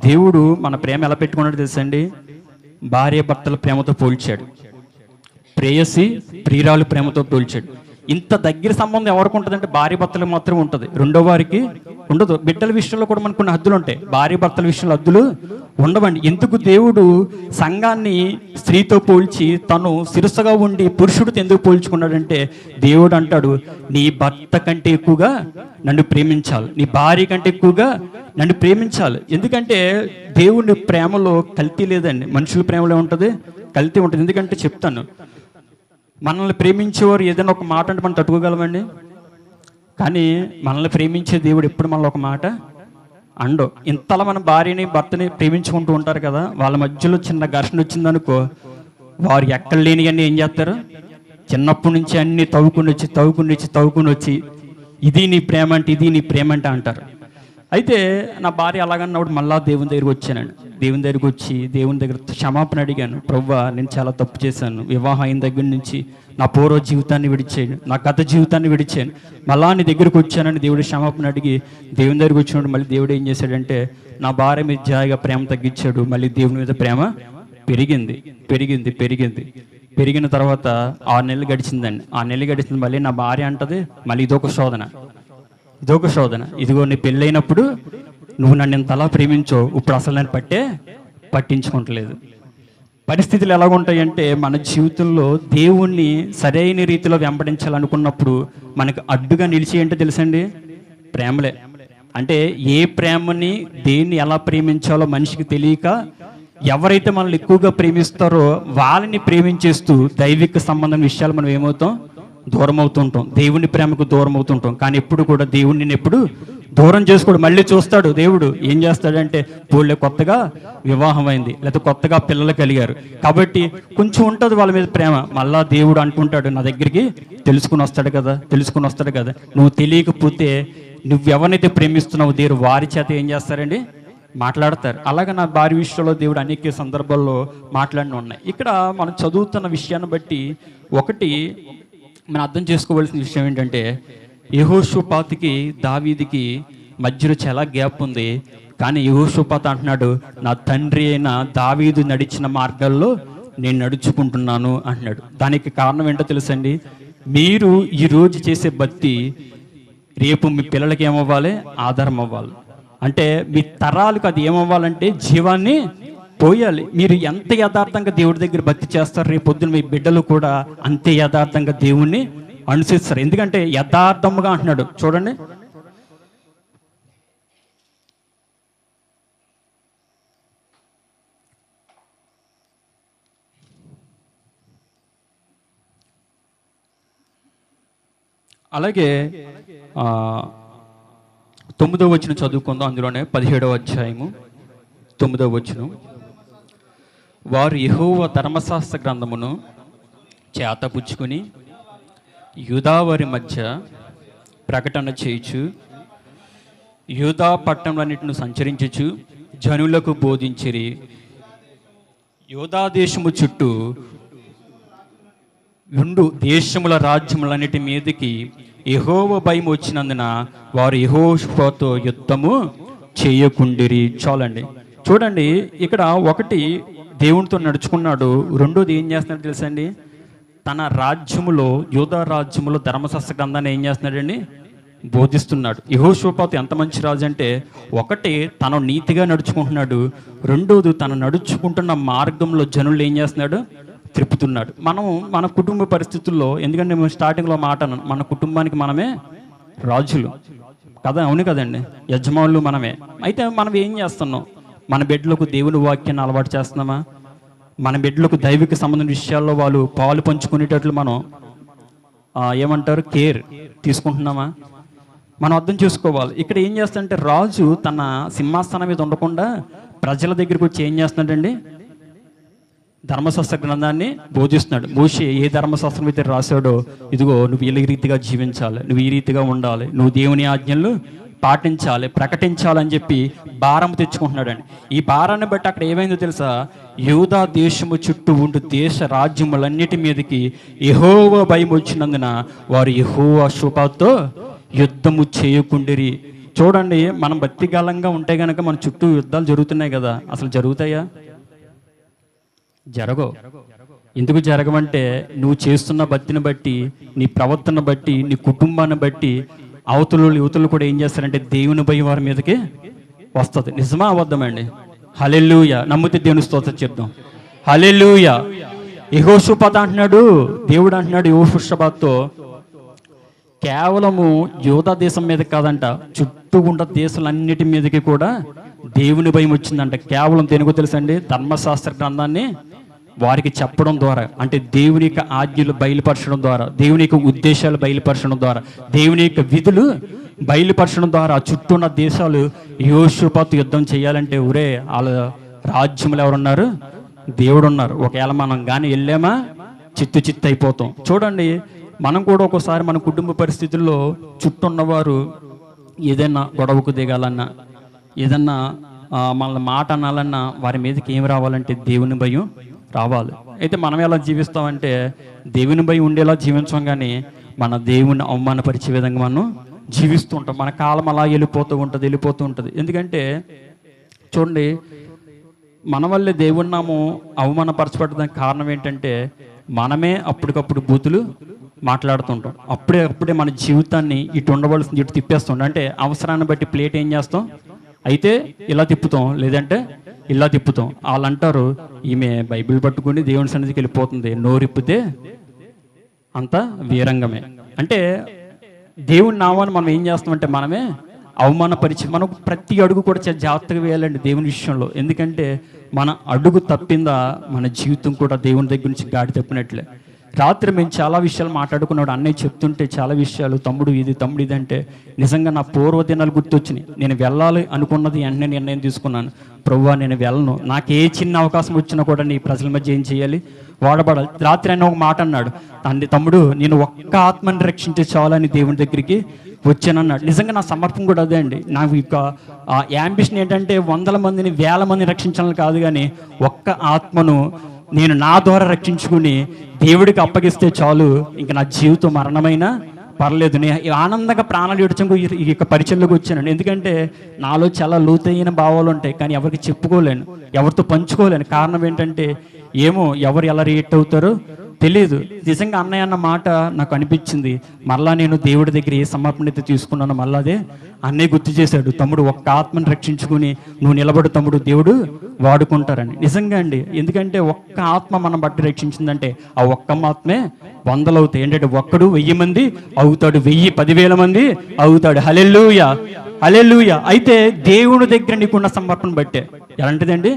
దేవుడు మన ప్రేమ ఎలా పెట్టుకున్నాడో తెలుసండి. భార్య భర్తల ప్రేమతో పోల్చాడు, ప్రేయసి ప్రియురాలు ప్రేమతో పోల్చాడు. ఇంత దగ్గర సంబంధం ఎవరికి ఉంటుందంటే భార్య భర్తలకు మాత్రమే ఉంటుంది, రెండో వారికి ఉండదు. బిడ్డల విషయంలో కూడా మనకు కొన్ని హద్దులు ఉంటాయి, భార్య భర్తల విషయంలో హద్దులు ఉండవండి. ఎందుకు దేవుడు సంఘాన్ని స్త్రీతో పోల్చి తను శిరస్సుగా ఉండి పురుషుడితో ఎందుకు పోల్చుకున్నాడంటే దేవుడు అంటాడు, నీ భర్త కంటే ఎక్కువగా నన్ను ప్రేమించాలి, నీ భార్య కంటే ఎక్కువగా నన్ను ప్రేమించాలి. ఎందుకంటే దేవుని ప్రేమలో కల్తీ లేదండి. మనుషుల ప్రేమలో ఉంటుంది, కల్తీ ఉంటుంది. ఎందుకంటే చెప్తాను, మనల్ని ప్రేమించేవారు ఏదైనా ఒక మాట అంటే మనం తట్టుకోగలమండి. కానీ మనల్ని ప్రేమించే దేవుడు ఎప్పుడు మనలో ఒక మాట అండో. ఇంతలా మన భార్యని భర్తని ప్రేమించుకుంటూ ఉంటారు కదా, వాళ్ళ మధ్యలో చిన్న ఘర్షణ వచ్చిందనుకో, వారు ఎక్కడ లేని అన్నీ ఏం చేస్తారు? చిన్నప్పటి నుంచి అన్ని తవ్వుకుని వచ్చి ఇది నీ ప్రేమ అంటే, ఇది నీ ప్రేమ అంటే అంటారు. అయితే నా భార్య అలాగన్నప్పుడు మళ్ళా దేవుని దగ్గరికి వచ్చానండి. దేవుని దగ్గరికి వచ్చి దేవుని దగ్గర క్షమాపణ అడిగాను. ప్రభువా, నేను చాలా తప్పు చేశాను. వివాహం అయిన దగ్గర నుంచి నా పూర్వ జీవితాన్ని విడిచాను, నా గత జీవితాన్ని విడిచాను. మళ్ళా నీ దగ్గరికి వచ్చానని దేవుడి క్షమాపణ అడిగి దేవుని దగ్గరికి వచ్చినప్పుడు మళ్ళీ దేవుడు ఏం చేశాడంటే నా భార్య మీద జాయిగా ప్రేమ తగ్గించాడు. మళ్ళీ దేవుని మీద ప్రేమ పెరిగిన తర్వాత 6 నెలలు గడిచిందండి. 6 నెలలు గడిచింది. మళ్ళీ నా భార్య అంటది, మళ్ళీ ఇదొక శోధన. ఇదిగో నీ పెళ్ళైనప్పుడు నువ్వు నన్ను ఇంతలా ప్రేమించో, ఇప్పుడు అసలు నేను పట్టించుకోవట్లేదు. పరిస్థితులు ఎలాగుంటాయంటే మన జీవితంలో దేవుణ్ణి సరైన రీతిలో వెంబడించాలనుకున్నప్పుడు మనకు అడ్డుగా నిలిచి ఏంటో తెలుసండి, ప్రేమలే. అంటే ఏ ప్రేమని దేన్ని ఎలా ప్రేమించాలో మనిషికి తెలియక ఎవరైతే మనల్ని ఎక్కువగా ప్రేమిస్తారో వాళ్ళని ప్రేమించేస్తూ దైవిక సంబంధం విషయాలు మనం ఏమవుతాం? దూరం అవుతుంటాం. దేవుని ప్రేమకు దూరం అవుతుంటాం. కానీ ఎప్పుడు కూడా దేవుడిని ఎప్పుడు దూరం చేసుకోడు. మళ్ళీ చూస్తాడు దేవుడు. ఏం చేస్తాడంటే పూళ్ళే కొత్తగా వివాహం అయింది, లేకపోతే కొత్తగా పిల్లలు కలిగారు కాబట్టి కొంచెం ఉంటుంది వాళ్ళ మీద ప్రేమ. మళ్ళా దేవుడు అంటుంటాడు, నా దగ్గరికి తెలుసుకుని వస్తాడు కదా, నువ్వు తెలియకపోతే నువ్వు ఎవరినైతే ప్రేమిస్తున్నావు దేవుడు వారి చేత ఏం చేస్తారండి? మాట్లాడతారు. అలాగే నా భార్య విషయంలో దేవుడు అనేక సందర్భాల్లో మాట్లాడిన ఉన్నాయి. ఇక్కడ మనం చదువుతున్న విషయాన్ని బట్టి ఒకటి మనం అర్థం చేసుకోవాల్సిన విషయం ఏంటంటే యెహోషాపాతుకి దావీదుకి మధ్యలో చాలా గ్యాప్ ఉంది. కానీ యెహోషాపాతు అంటున్నాడు, నా తండ్రి అయిన దావీదు నడిచిన మార్గాల్లో నేను నడుచుకుంటున్నాను అంటున్నాడు. దానికి కారణం ఏంటో తెలుసండి, మీరు ఈరోజు చేసే భక్తి రేపు మీ పిల్లలకి ఏమవ్వాలి? ఆధారం అవ్వాలి. అంటే మీ తరాలకు అది ఏమవ్వాలంటే జీవాన్ని పోయాలి. మీరు ఎంత యథార్థంగా దేవుడి దగ్గర భక్తి చేస్తారు, రేపు పొద్దున మీ బిడ్డలు కూడా అంతే యథార్థంగా దేవుణ్ణి అనుసరిస్తారు. ఎందుకంటే యథార్థముగా అంటున్నాడు. చూడండి, అలాగే 9వ వచనం చదువుకుందాం. అందులోనే 17వ అధ్యాయము 9వ వచనం, వారు యెహోవా ధర్మశాస్త్ర గ్రంథమును చేతపుచ్చుకుని యూదావారి మధ్య ప్రకటన చేయుచు యూదా పట్టణములన్నిటిని సంచరించుచు జనులకు బోధించిరి. యూదా దేశము చుట్టూ 2 దేశముల రాజ్యములన్నిటి మీదకి యెహోవా భయం వచ్చినందున వారు యెహోషాపాతుతో యుద్ధము చేయకుండిరి. చాలండి. చూడండి, ఇక్కడ ఒకటి దేవునితో నడుచుకున్నాడు, రెండోది ఏం చేస్తున్నాడు తెలుసండి, తన రాజ్యములో యూదా రాజ్యములో ధర్మశాస్త్ర గ్రంథాన్ని ఏం చేస్తున్నాడండి? బోధిస్తున్నాడు. యెహోషాపాతు ఎంత మంచి రాజు అంటే, ఒకటి తను నీతిగా నడుచుకుంటున్నాడు, రెండోది తను నడుచుకుంటున్న మార్గంలో జనులు ఏం చేస్తున్నాడు? త్రిప్పుతున్నాడు. మనం మన కుటుంబ పరిస్థితుల్లో, ఎందుకంటే మేము స్టార్టింగ్లో మాట అన్నాను, మన కుటుంబానికి మనమే రాజులు కదా, అవును కదండి, యజమానులు మనమే. అయితే మనం ఏం చేస్తున్నాం? మన బిడ్డలకు దేవుని వాక్యాన్ని అలవాటు చేస్తున్నామా? మన బిడ్డలకు దైవిక సంబంధం విషయాల్లో వాళ్ళు పాలు పంచుకునేటట్లు మనం ఏమంటారు కేర్ తీసుకుంటున్నామా? మనం అర్థం చేసుకోవాలి. ఇక్కడ ఏం చేస్తాడంటే రాజు తన సింహాసనం మీద ఉండకుండా ప్రజల దగ్గరికి వచ్చి ఏం చేస్తున్నాడండి? ధర్మశాస్త్ర గ్రంథాన్ని బోధిస్తున్నాడు. మోషే ఏ ధర్మశాస్త్రం అయితే రాశాడో, ఇదిగో నువ్వు ఈ రీతిగా జీవించాలి, నువ్వు ఈ రీతిగా ఉండాలి, నువ్వు దేవుని ఆజ్ఞలు పాటించాలి, ప్రకటించాలని చెప్పి భారం తెచ్చుకుంటున్నాడండి. ఈ భారాన్ని బట్టి అక్కడ ఏమైందో తెలుసా, యూదా దేశము చుట్టూ ఉండు దేశ రాజ్యములన్నిటి మీదకి యెహోవా భయం వచ్చినందున వారు యెహోవా శూపాతో యుద్ధము చేయకుండిరి. చూడండి, మనం భక్తికాలంగా ఉంటే గనక మన చుట్టూ యుద్ధాలు జరుగుతున్నాయి కదా, అసలు జరుగుతాయా? జరగవు. ఎందుకు జరగవంటే నువ్వు చేస్తున్న భక్తిని బట్టి, నీ ప్రవర్తన బట్టి, నీ కుటుంబాన్ని బట్టి యువతులు కూడా ఏం చేస్తారంటే దేవుని భయం వారి మీదకి వస్తుంది. నిజమా అబద్ధమండి? హల్లెలూయా. నమ్మితే దేవుని స్తోత్రం చెప్దాం. హల్లెలూయా. యెహోషాపాతు అంటున్నాడు, దేవుడు అంటున్నాడు యెహోషాపాతుతో, కేవలము యూదా దేశం మీద కాదంట, చుట్టూ ఉన్న దేశాలన్నిటి మీదకి కూడా దేవుని భయం వచ్చిందంట. కేవలం దేనికో తెలుసండి, ధర్మశాస్త్ర గ్రంథాన్ని వారికి చెప్పడం ద్వారా, అంటే దేవుని యొక్క ఆజ్ఞలు బయలుపరచడం ద్వారా, దేవుని యొక్క ఉద్దేశాలు బయలుపరచడం ద్వారా, దేవుని యొక్క విధులు బయలుపరచడం ద్వారా చుట్టూ ఉన్న దేశాలు యెహోషాపాతు యుద్ధం చేయాలంటే ఒరే వాళ్ళ రాజ్యములు ఎవరున్నారు? దేవుడు ఉన్నారు. ఒకవేళ మనం కానీ వెళ్ళామా చిత్తు అయిపోతాం. చూడండి, మనం కూడా ఒక్కోసారి మన కుటుంబ పరిస్థితుల్లో చుట్టూ ఉన్నవారు ఏదైనా గొడవకు దిగాలన్నా, ఏదన్నా మన మాట అనాలన్నా వారి మీదకి ఏం రావాలంటే దేవుని భయం రావాలి. అయితే మనం ఎలా జీవిస్తామంటే దేవుని భయం ఉండేలా జీవించాం, కానీ మన దేవుని అవమానపరిచే విధంగా మనం జీవిస్తూ ఉంటాం. మన కాలం అలా వెళ్ళిపోతూ ఉంటుంది. ఎందుకంటే చూడండి, మన వల్లే దేవుని నామం అవమానపరచబడడానికి కారణం ఏంటంటే మనమే అప్పటికప్పుడు బూతులు మాట్లాడుతుంటాం. అప్పుడే మన జీవితాన్ని ఇటు ఉండవలసింది ఇటు తిప్పేస్తుంటాం. అంటే అవసరాన్ని బట్టి ప్లేట్ ఏం చేస్తాం, అయితే ఇలా తిప్పుతాం, లేదంటే ఇలా తిప్పుతాం. వాళ్ళు అంటారు, ఈమె బైబిల్ పట్టుకుని దేవుని సన్నిధికి వెళ్ళిపోతుంది, నోరిప్పితే అంతా వీరంగమే. అంటే దేవుని నామాన్ని మనం ఏం చేస్తామంటే మనమే అవమానపరిచి, మనం ప్రతి అడుగు కూడా చాలా జాగ్రత్తగా వేయాలండి దేవుని విషయంలో. ఎందుకంటే మన అడుగు తప్పిందా మన జీవితం కూడా దేవుని దగ్గర నుంచి గాడి తప్పినట్లే. రాత్రి మేము చాలా విషయాలు మాట్లాడుకున్నాడు, అన్నయ్య చెప్తుంటే చాలా విషయాలు, తమ్ముడు ఇది అంటే నిజంగా నా పూర్వ దినాలు గుర్తొచ్చినాయి. నేను వెళ్ళాలి అనుకున్నది వెంటనే నిర్ణయం తీసుకున్నాను, ప్రభువా నేను వెళ్ళను, నాకు ఏ చిన్న అవకాశం వచ్చినా కూడా నీ ప్రజల మధ్య ఏం చేయాలి, వాడబడాలి. రాత్రి ఆయన ఒక మాట అన్నాడు, తమ్ముడు నేను ఒక్క ఆత్మని రక్షించే చాలని దేవుని దగ్గరికి వచ్చానన్నాడు. నిజంగా నా సమర్పణ కూడా అదే అండి. నాకు ఇక యాంబిషన్ ఏంటంటే 100 మందిని 1000 మందిని రక్షించాలని కాదు, కానీ ఒక్క ఆత్మను నేను నా ద్వారా రక్షించుకుని దేవుడికి అప్పగిస్తే చాలు, ఇంక నా జీవితం మరణమైనా పర్లేదు. నేను ఆనందంగా ప్రాణాలు విడిచంకు ఈ యొక్క పరిచయంలోకి వచ్చానండి. ఎందుకంటే నాలో చాలా లోతైన భావాలు ఉంటాయి, కానీ ఎవరికి చెప్పుకోలేను, ఎవరితో పంచుకోలేను. కారణం ఏంటంటే ఏమో ఎవరు ఎలా రియాక్ట్ అవుతారో తెలియదు. నిజంగా అన్నయ్య అన్న మాట నాకు అనిపించింది, మళ్ళా నేను దేవుడి దగ్గర ఏ సమర్పణ అయితే తీసుకున్నానో మళ్ళా అదే అన్నయ్య గుర్తు చేశాడు, తమ్ముడు ఒక్క ఆత్మని రక్షించుకుని నువ్వు నిలబడు తమ్ముడు, దేవుడు వాడుకుంటారని. నిజంగా అండి, ఎందుకంటే ఒక్క ఆత్మ మనం బట్టి రక్షించిందంటే ఆ ఒక్క ఆత్మే 100 అవుతాయి. ఏంటంటే ఒక్కడు 1000 మంది అవుతాడు, 1000 10,000 మంది అవుతాడు. హల్లెలూయా, హల్లెలూయా. అయితే దేవుడి దగ్గర నీకున్న సమర్పణ బట్టే, ఎలాంటిదండి,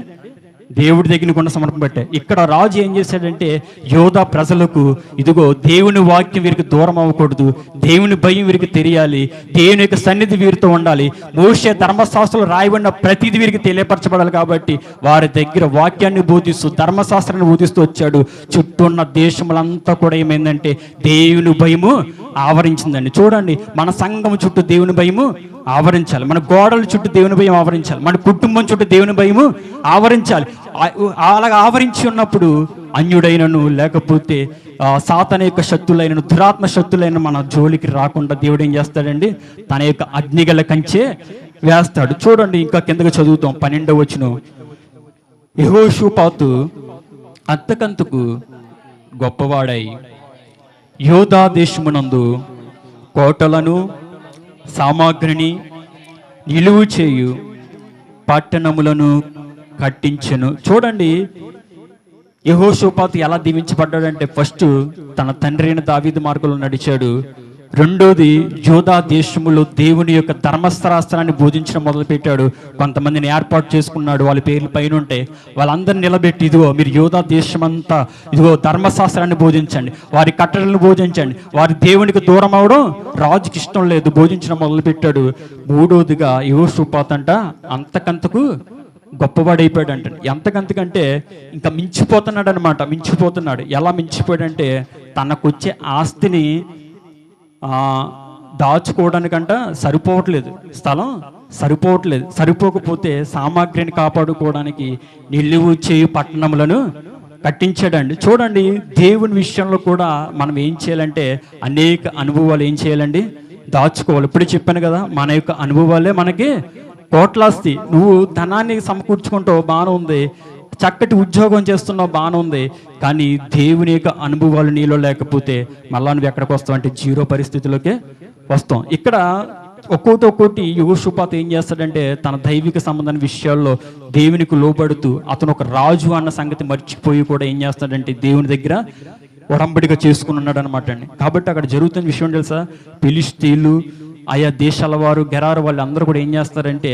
దేవుడి దగ్గర నీకున్న సమర్పణ బట్టే. ఇక్కడ రాజు ఏం చేశాడంటే యోధా ప్రజలకు, ఇదిగో దేవుని వాక్యం వీరికి దూరం అవ్వకూడదు, దేవుని భయం వీరికి తెలియాలి, దేవుని యొక్క సన్నిధి వీరితో ఉండాలి, మోషే ధర్మశాస్త్రంలో రాయబడిన ప్రతిదీ వీరికి తెలియపరచబడాలి. కాబట్టి వారి దగ్గర వాక్యాన్ని బోధిస్తూ ధర్మశాస్త్రాన్ని బోధిస్తూ వచ్చాడు. చుట్టూ ఉన్న దేశములంతా కూడా ఏమైందంటే దేవుని భయము ఆవరించిందండి. చూడండి, మన సంఘం చుట్టూ దేవుని భయము ఆవరించాలి, మన గోడల చుట్టూ దేవుని భయం ఆవరించాలి, మన కుటుంబం చుట్టూ దేవుని భయము ఆవరించాలి. అలాగా ఆవరించి ఉన్నప్పుడు అన్యుడైనను లేకపోతే సాతాను యొక్క శక్తులైనను దురాత్మ శక్తులైన మన జోలికి రాకుండా దేవుడు ఏం చేస్తాడండి, తన యొక్క అగ్నిగల కంచే వేస్తాడు. చూడండి, ఇంకా కిందకి చదువుతాం 12వ వచనం. యెహోషాపాతు అంతకంతకు గొప్పవాడై యోధా దేశమునందు కోటలను సామాగ్రిని నిలువు చేయు పట్టణములను కట్టించెను. చూడండి, యెహోషాపాతు ఎలా దీవించబడ్డాడంటే ఫస్ట్ తన తండ్రి అయిన దావీదు మార్గంలో నడిచాడు. రెండోది యోధా దేశములో దేవుని యొక్క ధర్మశాస్త్రాన్ని బోధించడం మొదలుపెట్టాడు. కొంతమందిని ఏర్పాటు చేసుకున్నాడు, వాళ్ళ పేర్లు పైన ఉంటాయి, వాళ్ళందరిని నిలబెట్టి ఇదిగో మీరు యోధా దేశమంతా ఇదిగో ధర్మశాస్త్రాన్ని బోధించండి, వారి కట్టడలను బోధించండి. వారి దేవునికి దూరం అవడం రాజుకి ఇష్టం లేదు, బోధించడం మొదలుపెట్టాడు. మూడోదిగా యెహోషాపాతు అంట అంతకంతకు గొప్పవాడైపోయాడు అంటే ఎంతకంతకంటే ఇంకా మించిపోతున్నాడు అనమాట. మించిపోతున్నాడు. ఎలా మించిపోయాడంటే తనకొచ్చే ఆస్తిని దాచుకోవడానికంట సరిపోవట్లేదు, స్థలం సరిపోవట్లేదు. సరిపోకపోతే సామాగ్రిని కాపాడుకోవడానికి నిలువు చేయు పట్టణములను కట్టించాడండి. చూడండి, దేవుని విషయంలో కూడా మనం ఏం చేయాలంటే అనేక అనుభవాలు ఏం చేయాలండి, దాచుకోవాలి. ఇప్పుడు చెప్పాను కదా, మన యొక్క అనుభవాలే మనకి కోట్లాస్తి. నువ్వు ధనాన్ని సమకూర్చుకుంటావు, బాగానే ఉంది, చక్కటి ఉద్యోగం చేస్తున్నావు, బాగానే ఉంది, కానీ దేవుని యొక్క అనుభవాలు నీలో లేకపోతే మళ్ళా నువ్వు ఎక్కడికి వస్తావు అంటే జీరో పరిస్థితిలోకే వస్తాం. ఇక్కడ ఒక్కోటి యెహోషాపాతు ఏం చేస్తాడంటే తన దైవిక సంబంధమైన విషయాల్లో దేవునికి లోబడుతూ అతను ఒక రాజు అన్న సంగతి మర్చిపోయి కూడా ఏం చేస్తాడంటే దేవుని దగ్గర ఒడంబడిగా చేసుకుని ఉన్నాడు అనమాట అండి. కాబట్టి అక్కడ జరుగుతున్న విషయం తెలుసా, ఫిలిష్తీయులు, ఆయా దేశాల వారు, గెరారు వాళ్ళు అందరూ కూడా ఏం చేస్తారంటే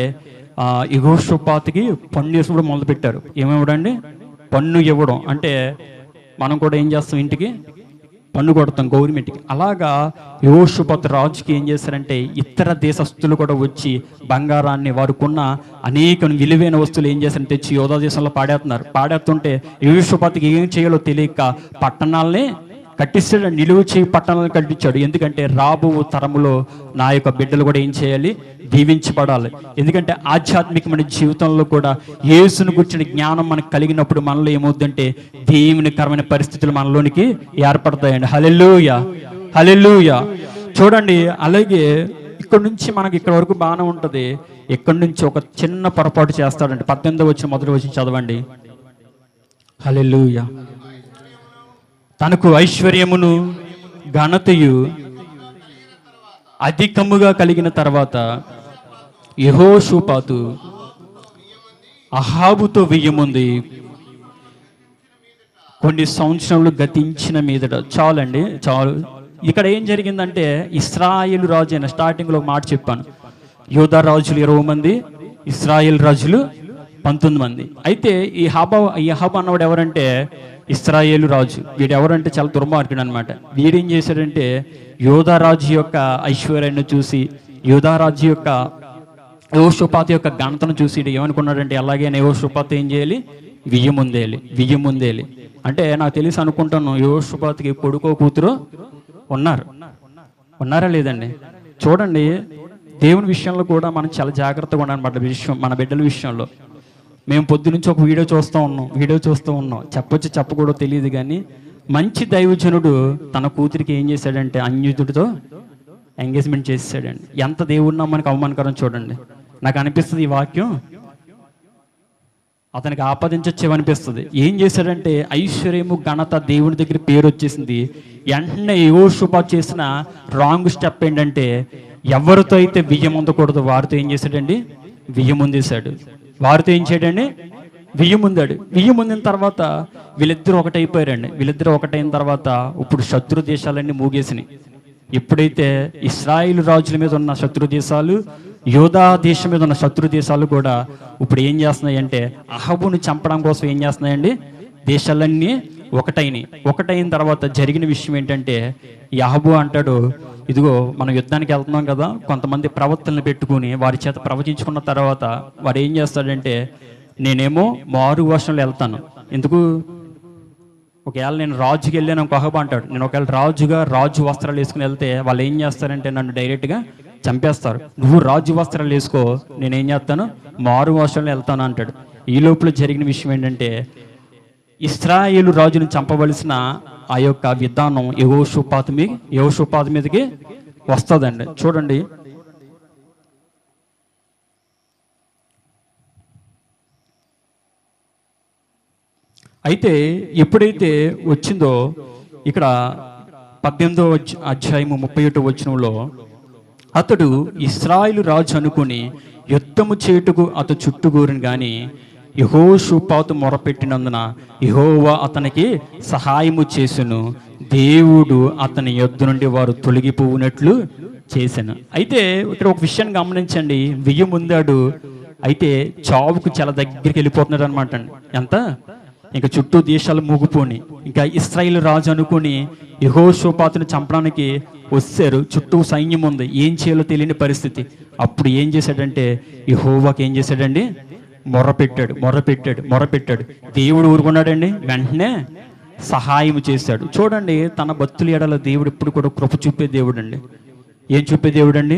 యెహోషాపాతుకి పన్ను వేసి కూడా మొదలుపెట్టారు. ఏమివ్వడండి, పన్ను ఇవ్వడం. అంటే మనం కూడా ఏం చేస్తాం, ఇంటికి పన్ను కొడతాం గవర్నమెంట్కి. అలాగా యెహోషాపాతు రాజుకి ఏం చేశారంటే ఇతర దేశస్తులు కూడా వచ్చి బంగారాన్ని, వారికున్న అనేక విలువైన వస్తువులు ఏం చేశారంటే తెచ్చి యోధా దేశంలో పాడేస్తుంటే యెహోషాపాతుకి ఏం చేయాలో తెలియక పట్టణాలనే కట్టిస్తాడు. నిలువు చేయి పట్టణాలను కట్టించాడు. ఎందుకంటే రాబో తరములో నా యొక్క బిడ్డలు కూడా ఏం చేయాలి, దీవించబడాలి. ఎందుకంటే ఆధ్యాత్మికమైన జీవితంలో కూడా యేసును గురించిన జ్ఞానం మనకు కలిగినప్పుడు మనలో ఏమవుతుందంటే దేవునికరమైన పరిస్థితులు మనలోనికి ఏర్పడతాయండి. హల్లెలూయా, హల్లెలూయా. చూడండి, అలాగే ఇక్కడ నుంచి మనకి ఇక్కడ వరకు బాగానే ఉంటుంది. ఇక్కడ నుంచి ఒక చిన్న పొరపాటు చేస్తాడండి. 18వ వచనం మొదటి వచనం చదవండి. హల్లెలూయా. తనకు ఐశ్వర్యమును ఘనతయు అధికముగా కలిగిన తర్వాత యెహోషాపాతు అహాబుతో వెయ్యముంది కొన్ని సంవత్సరములు గతించిన మీదట. చాలండి, చాలు. ఇక్కడ ఏం జరిగిందంటే ఇశ్రాయేలు రాజు అయిన స్టార్టింగ్లో మాట చెప్పాను, యూదా రాజులు 20 మంది, ఇశ్రాయేల్ రాజులు 19 మంది. అయితే ఈ అహాబు అన్నవాడు ఎవరంటే ఇశ్రాయేలు రాజు. వీడు ఎవరంటే చాలా దుర్మార్గుడు అనమాట. వీడేం చేశాడంటే యోధా రాజు యొక్క ఐశ్వర్యాన్ని చూసి, యోధా రాజు యొక్క యెహోషాపాతు యొక్క ఘనతను చూసి ఏమనుకున్నాడంటే ఎలాగైనా యెహోషాపాతు ఏం చేయాలి, వియ్యం ముందేలి. అంటే నాకు తెలిసి అనుకుంటాను యెహోషాపాతుకి కొడుకో కూతురు ఉన్నారా లేదండి. చూడండి, దేవుని విషయంలో కూడా మనం చాలా జాగ్రత్తగా ఉన్నామన్నమాట. మన బిడ్డల విషయంలో మేము పొద్దు నుంచి ఒక వీడియో చూస్తూ ఉన్నాం. చెప్పకూడదో తెలియదు, కానీ మంచి దైవజనుడు తన కూతురికి ఏం చేశాడంటే అన్యుతుడితో ఎంగేజ్మెంట్ చేసాడండి. ఎంత దేవుడినా మనకు అవమానకరం. చూడండి, నాకు అనిపిస్తుంది ఈ వాక్యం అతనికి ఆపాదించొచ్చేవనిపిస్తుంది. ఏం చేశాడంటే ఐశ్వర్యము ఘనత దేవుని దగ్గర పేరు వచ్చేసింది. వెంటనే యెహోషాపాతు చేసిన రాంగ్ స్టెప్ ఏంటంటే ఎవరితో అయితే బియ్యం ఉండకూడదు వారితో ఏం చేశాడండి, బియ్యం ముందేశాడు. వారితో ఏం చేయడండి, బియ్యం ముందాడు. బియ్యం ముందిన తర్వాత వీళ్ళిద్దరూ ఒకటైపోయారండి. వీళ్ళిద్దరూ ఒకటైన తర్వాత ఇప్పుడు శత్రు దేశాలన్నీ మూగేసినాయి. ఎప్పుడైతే ఇశ్రాయేలు రాజుల మీద ఉన్న శత్రు దేశాలు, యోధా దేశం మీద ఉన్న శత్రు దేశాలు కూడా ఇప్పుడు ఏం చేస్తున్నాయి అంటే అహాబును చంపడం కోసం ఏం చేస్తున్నాయండి, దేశాలన్నీ ఒకటైన తర్వాత జరిగిన విషయం ఏంటంటే అహాబు అంటాడు, ఇదిగో మనం యుద్ధానికి వెళ్తున్నాం కదా, కొంతమంది ప్రవక్తలను పెట్టుకుని వారి చేత ప్రవచించుకున్న తర్వాత వాడు ఏం చేస్తాడంటే నేనేమో మారు వర్షంలో వెళ్తాను. ఎందుకు, ఒకవేళ నేను రాజుకి వెళ్ళాను అహాబు అంటాడు, నేను ఒకవేళ రాజు వస్త్రాలు వేసుకుని వెళ్తే వాళ్ళు ఏం చేస్తారంటే నన్ను డైరెక్ట్గా చంపేస్తారు. నువ్వు రాజు వస్త్రాలు వేసుకో, నేనేం చేస్తాను, మారు వర్షంలో వెళ్తాను అంటాడు. ఈ లోపల జరిగిన విషయం ఏంటంటే ఇశ్రాయేలు రాజును చంపవలసిన ఆ యొక్క విధానం యెహోషాపాతు మీదకి వస్తుందండి. చూడండి, అయితే ఎప్పుడైతే వచ్చిందో ఇక్కడ 18వ అధ్యాయము 31వ వచనంలో అతడు ఇశ్రాయేలు రాజు అనుకుని యుద్ధము చేటుకు అతడు చుట్టుగూరిని గాని యెహోషాపాతు మొరపెట్టినందున యెహోవా అతనికి సహాయము చేసును, దేవుడు అతని యొద్ద నుండి వారు తొలగిపోవునట్లు చేశాను. అయితే ఇక్కడ ఒక విషయాన్ని గమనించండి, వెయ్యి ముందాడు, అయితే చావుకు చాలా దగ్గరికి వెళ్ళిపోతున్నాడు అనమాట. ఎంత ఇంకా చుట్టూ దేశాలు మూగిపోని, ఇంకా ఇశ్రాయేలు రాజు అనుకుని యెహోషాపాతును చంపడానికి వచ్చారు. చుట్టూ సైన్యం ఉంది, ఏం చేయాలో తెలియని పరిస్థితి. అప్పుడు ఏం చేశాడంటే యెహోవాకి ఏం చేశాడండి, మొరపెట్టాడు. దేవుడు ఊరుకున్నాడండి, వెంటనే సహాయం చేశాడు. చూడండి, తన భక్తుల ఎడల దేవుడు ఎప్పుడు కూడా కృప చూపే దేవుడు అండి. ఏం చూపే దేవుడు అండి?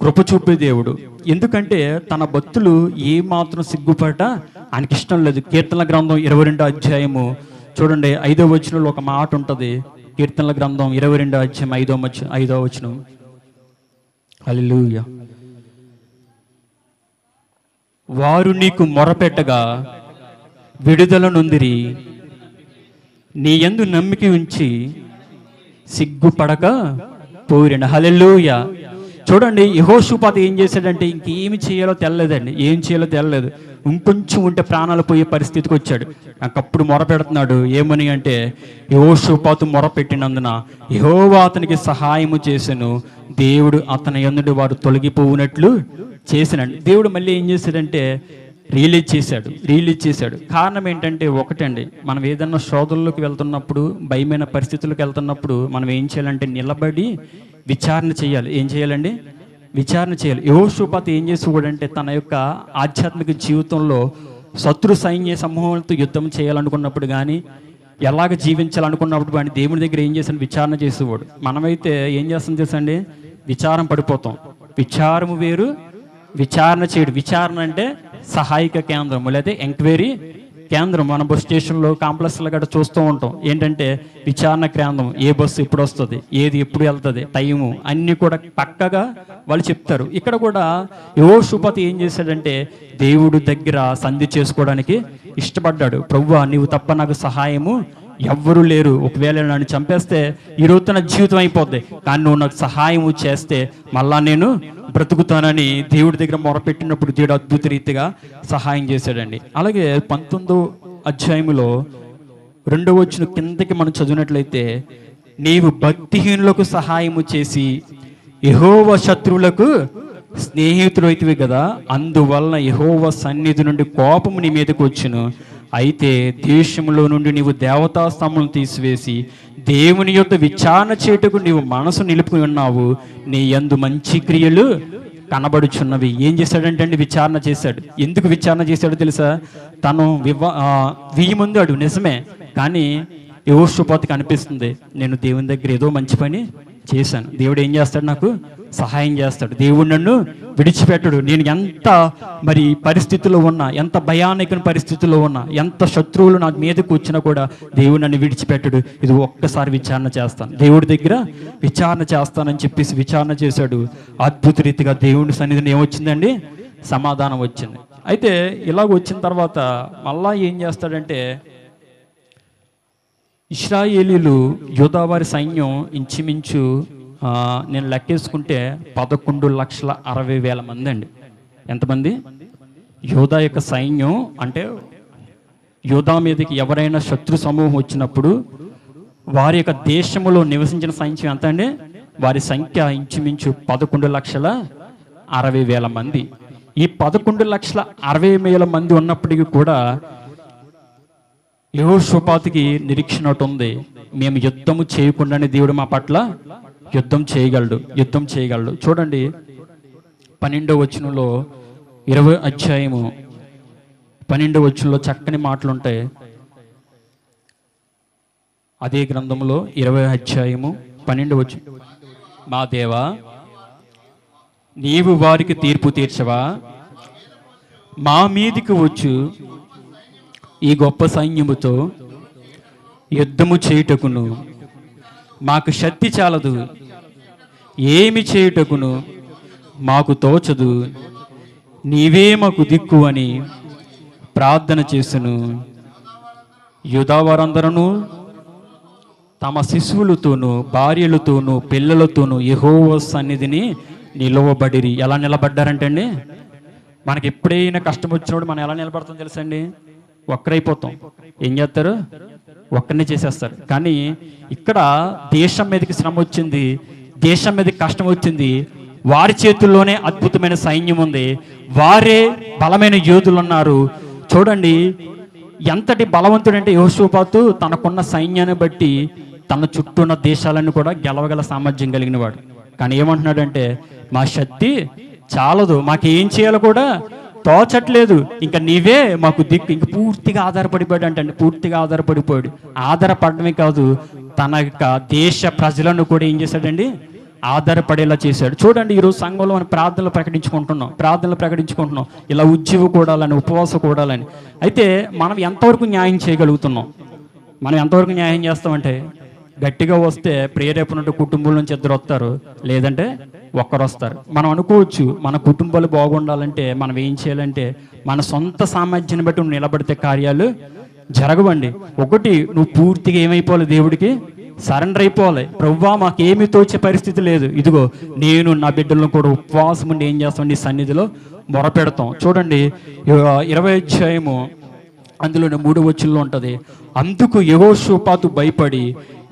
కృప చూపే దేవుడు. ఎందుకంటే తన భక్తులు ఏ మాత్రం సిగ్గుపడట ఆయనకి ఇష్టం లేదు. కీర్తనల గ్రంథం 22వ అధ్యాయము చూడండి 5వ వచనంలో ఒక మాట ఉంటుంది. కీర్తనల గ్రంథం 22వ అధ్యాయం 5వ వచనం. హల్లెలూయా. వారు నీకు మొరపెట్టగా విడుదల నొందిరి, నీ యందు నమ్మిక ఉంచి సిగ్గుపడక పోయిరండి. హల్లెలూయా. చూడండి, యెహోషాపాతు ఏం చేశాడంటే ఇంకేమి చేయాలో తెల్లలేదండి. ఏం చేయాలో తెల్లలేదు. ఇంకొంచెం ఉంటే ప్రాణాలు పోయే పరిస్థితికి వచ్చాడు. నాకప్పుడు మొరపెడుతున్నాడు. ఏమని అంటే, యెహోషాపాతు మొరపెట్టినందున యెహోవా అతనికి సహాయము చేసెను, దేవుడు అతని యందు వారు తొలగిపోవునట్లు చేసినండి. దేవుడు మళ్ళీ ఏం చేశాడంటే రిలీజ్ చేశాడు. కారణం ఏంటంటే ఒకటండి, మనం ఏదన్నా శోధనలోకి వెళ్తున్నప్పుడు, భయమైన పరిస్థితులకు వెళ్తున్నప్పుడు మనం ఏం చేయాలంటే నిలబడి విచారణ చేయాలి. ఏం చేయాలండి? విచారణ చేయాలి. యెహోషాపాతు ఏం చేసేవాడంటే తన యొక్క ఆధ్యాత్మిక జీవితంలో శత్రు సైన్య సమూహాలతో యుద్ధం చేయాలనుకున్నప్పుడు కానీ, ఎలాగ జీవించాలనుకున్నప్పుడు కానీ దేవుని దగ్గర ఏం చేశాను? విచారణ చేసేవాడు. మనమైతే ఏం చేస్తాం తెలుసండి? విచారం పడిపోతాం. విచారము వేరు, విచారణ చేయడు. విచారణ అంటే సహాయక కేంద్రం లేదా ఎంక్వైరీ కేంద్రం. మన బస్ స్టేషన్లో కాంప్లెక్స్లో గట్రా చూస్తూ ఉంటాం. ఏంటంటే విచారణ కేంద్రం. ఏ బస్సు ఎప్పుడు వస్తుంది, ఏది ఎప్పుడు వెళ్తుంది, టైము అన్నీ కూడా పక్కగా వాళ్ళు చెప్తారు. ఇక్కడ కూడా యెహోషాపాతు ఏం చేశాడంటే దేవుడి దగ్గర సంధి చేసుకోవడానికి ఇష్టపడ్డాడు. ప్రభువా, నీవు తప్ప నాకు సహాయము ఎవ్వరూ లేరు. ఒకవేళ నన్ను చంపేస్తే ఈరోజు నా జీవితం అయిపోద్ది, కానీ నువ్వు నాకు సహాయము చేస్తే మళ్ళా నేను బ్రతుకుతానని దేవుడి దగ్గర మొరపెట్టినప్పుడు దేవుడు అద్భుత రీతిగా సహాయం చేశాడండి. అలాగే 19వ అధ్యాయంలో 2వ వచనం కిందకి మనం చదివినట్లయితే, నీవు భక్తిహీనులకు సహాయము చేసి యెహోవా శత్రువులకు స్నేహితుడైతివి కదా, అందువలన యెహోవా సన్నిధి నుండి కోపము నీ మీదకు వచ్చును. అయితే దేశంలో నుండి నీవు దేవతా స్తంభములను తీసివేసి దేవుని యొద్ద విచారణ చేయుటకు నీవు మనసు నిలుపుకుని ఉన్నావు. నీ యందు మంచి క్రియలు కనబడుచున్నవి. ఏం చేశాడంటే అండి? విచారణ చేశాడు. ఎందుకు విచారణ చేశాడో తెలుసా? తను 1000 మంది అడు నిజమే, కానీ యెహోషాపాతుకి అనిపిస్తుంది నేను దేవుని దగ్గర ఏదో మంచి పని చేశాను, దేవుడు ఏం చేస్తాడు? నాకు సహాయం చేస్తాడు. దేవుడు నన్ను విడిచిపెట్టడు. నేను ఎంత మరి పరిస్థితుల్లో ఉన్నా, ఎంత భయానక పరిస్థితుల్లో ఉన్నా, ఎంత శత్రువులు నా మీదకు వచ్చినా కూడా దేవుడు నన్ను విడిచిపెట్టడు. ఇది ఒక్కసారి విచారణ చేస్తాను, దేవుడి దగ్గర విచారణ చేస్తానని చెప్పేసి విచారణ చేశాడు. అద్భుత రీతిగా దేవుని సన్నిధిని ఏమొచ్చిందండి? సమాధానం వచ్చింది. అయితే ఇలాగ వచ్చిన తర్వాత మళ్ళా ఏం చేస్తాడంటే, ఇశ్రాయేలీలు యూదావారి సైన్యం ఇంచుమించు నేను లెక్కేసుకుంటే 11,60,000 మంది అండి. ఎంతమంది? యూదా యొక్క సైన్యం అంటే యూదా మీదకి ఎవరైనా శత్రు సమూహం వచ్చినప్పుడు వారి యొక్క దేశంలో నివసించిన సైన్యం ఎంత అండి? వారి సంఖ్య ఇంచుమించు 11,60,000 మంది. ఈ 11,60,000 మంది ఉన్నప్పటికీ కూడా యెహోషాపాతుకి నిరీక్షణ ఒకటి ఉంది. మేము యుద్ధము చేయకుండానే దేవుడు మా పట్ల యుద్ధం చేయగలడు. చూడండి 12వ వచనంలో 20వ అధ్యాయము 12వ వచనంలో చక్కని మాటలు ఉంటాయి. అదే గ్రంథంలో 20వ అధ్యాయము 12వ వచనం, మా దేవా, నీవు వారికి తీర్పు తీర్చవా? మా మీదికి వచ్చు ఈ గొప్ప సైన్యముతో యుద్ధము చేయుటకును మాకు శక్తి చాలదు, ఏమి చేయుటకును మాకు తోచదు, నీవే మాకు దిక్కు అని ప్రార్థన చేసును. యూదా వారందరూ తమ శిశువులతోనూ భార్యలతోనూ పిల్లలతోనూ యెహోవా సన్నిధిని నిలవబడిరి. ఎలా నిలబడ్డారంటే అండి, మనకి ఎప్పుడైనా కష్టం వచ్చినప్పుడు మనం ఎలా నిలబడతాం తెలుసండి? ఒక్కరైపోతాం. ఏం చేస్తారు? ఒక్కరిని చేసేస్తారు. కానీ ఇక్కడ దేశం మీదకి శ్రమ వచ్చింది, దేశం మీదకి కష్టం వచ్చింది, వారి చేతుల్లోనే అద్భుతమైన సైన్యం ఉంది, వారే బలమైన యోధులు ఉన్నారు. చూడండి ఎంతటి బలవంతుడంటే యెహోషాపాతు తనకున్న సైన్యాన్ని బట్టి తన చుట్టూ ఉన్న దేశాలను కూడా గెలవగల సామర్థ్యం కలిగిన వాడు. కానీ ఏమంటున్నాడంటే, మా శక్తి చాలదు, మాకేం చేయాలో కూడా తోచట్లేదు, ఇంకా నీవే మాకు దిక్కు. ఇంక పూర్తిగా ఆధారపడిపోయాడు అంటే పూర్తిగా ఆధారపడిపోయాడు. ఆధారపడమే కాదు, తన యొక్క దేశ ప్రజలను కూడా ఏం చేశాడండి, ఆధారపడేలా చేశాడు. చూడండి, ఈరోజు సంఘంలో మనం ప్రార్థనలు ప్రకటించుకుంటున్నాం ఇలా ఉజ్జీవ కూడాలని, ఉపవాసం కూడాలని. అయితే మనం ఎంతవరకు న్యాయం చేయగలుగుతున్నాం? మనం ఎంతవరకు న్యాయం చేస్తామంటే, గట్టిగా వస్తే ప్రేరేపణ ఉంటే కుటుంబం నుంచి 2 వస్తారు, లేదంటే 1 వస్తారు. మనం అనుకోవచ్చు మన కుటుంబాలు బాగుండాలంటే మనం ఏం చేయాలంటే, మన సొంత సామర్థ్యాన్ని బట్టి నువ్వు నిలబడితే కార్యాలు జరగవండి. ఒకటి, నువ్వు పూర్తిగా ఏమైపోవాలి, దేవుడికి సరెండర్ అయిపోవాలి. ప్రభువా మాకేమీ తోచే పరిస్థితి లేదు, ఇదిగో నేను నా బిడ్డలను కూడా ఉపవాసం ఉండి ఏం చేస్తాం, నీ సన్నిధిలో మొరపెడతాం. చూడండి 20వ అధ్యాయము అందులోనే 3వ వచనంలో ఉంటుంది, అందుకు యెహోషాపాతు భయపడి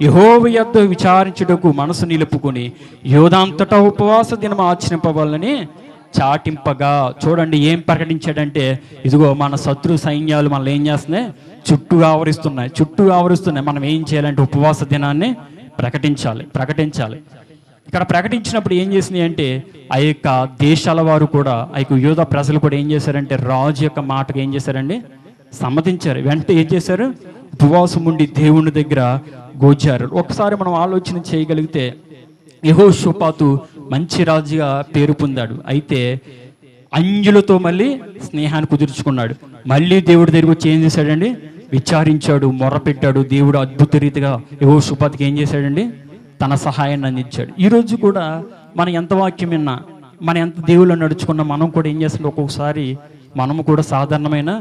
యెహోవా యొద్ద విచారించుటకు మనసు నిలుపుకొని యోధాంతటా ఉపవాస దినం ఆచరింపవాలని చాటింపగా. చూడండి ఏం ప్రకటించాడంటే, ఇదిగో మన శత్రు సైన్యాలు మనల్ని ఏం చేస్తున్నాయి, చుట్టూ ఆవరిస్తున్నాయి. మనం ఏం చేయాలంటే ఉపవాస దినాన్ని ప్రకటించాలి. ఇక్కడ ప్రకటించినప్పుడు ఏం చేసినాయి అంటే, ఆ యొక్క దేశాల వారు కూడా, ఆ యొక్క యూదా ప్రజలు కూడా ఏం చేశారంటే, రాజు యొక్క మాటకు ఏం చేశారండి, సమ్మతించారు. వెంటనే ఏం చేశారు, ఉపవాసం ఉండి దేవుని దగ్గర గోచారు. ఒకసారి మనం ఆలోచన చేయగలిగితే, యెహోషాపాతు మంచి రాజుగా పేరు పొందాడు. అయితే అంజులతో మళ్ళీ స్నేహాన్ని కుదుర్చుకున్నాడు. మళ్ళీ దేవుడి దగ్గరికి వచ్చి ఏం చేశాడండి, విచారించాడు, మొరపెట్టాడు. దేవుడు అద్భుత రీతిగా యెహోషాపాతుకి ఏం చేశాడండి, తన సహాయాన్ని అందించాడు. ఈరోజు కూడా మనం ఎంత వాక్యం విన్నా, మనం ఎంత దేవుళ్ళు నడుచుకున్నా, మనం కూడా ఏం చేస్తున్నాం, ఒక్కొక్కసారి మనము కూడా సాధారణమైన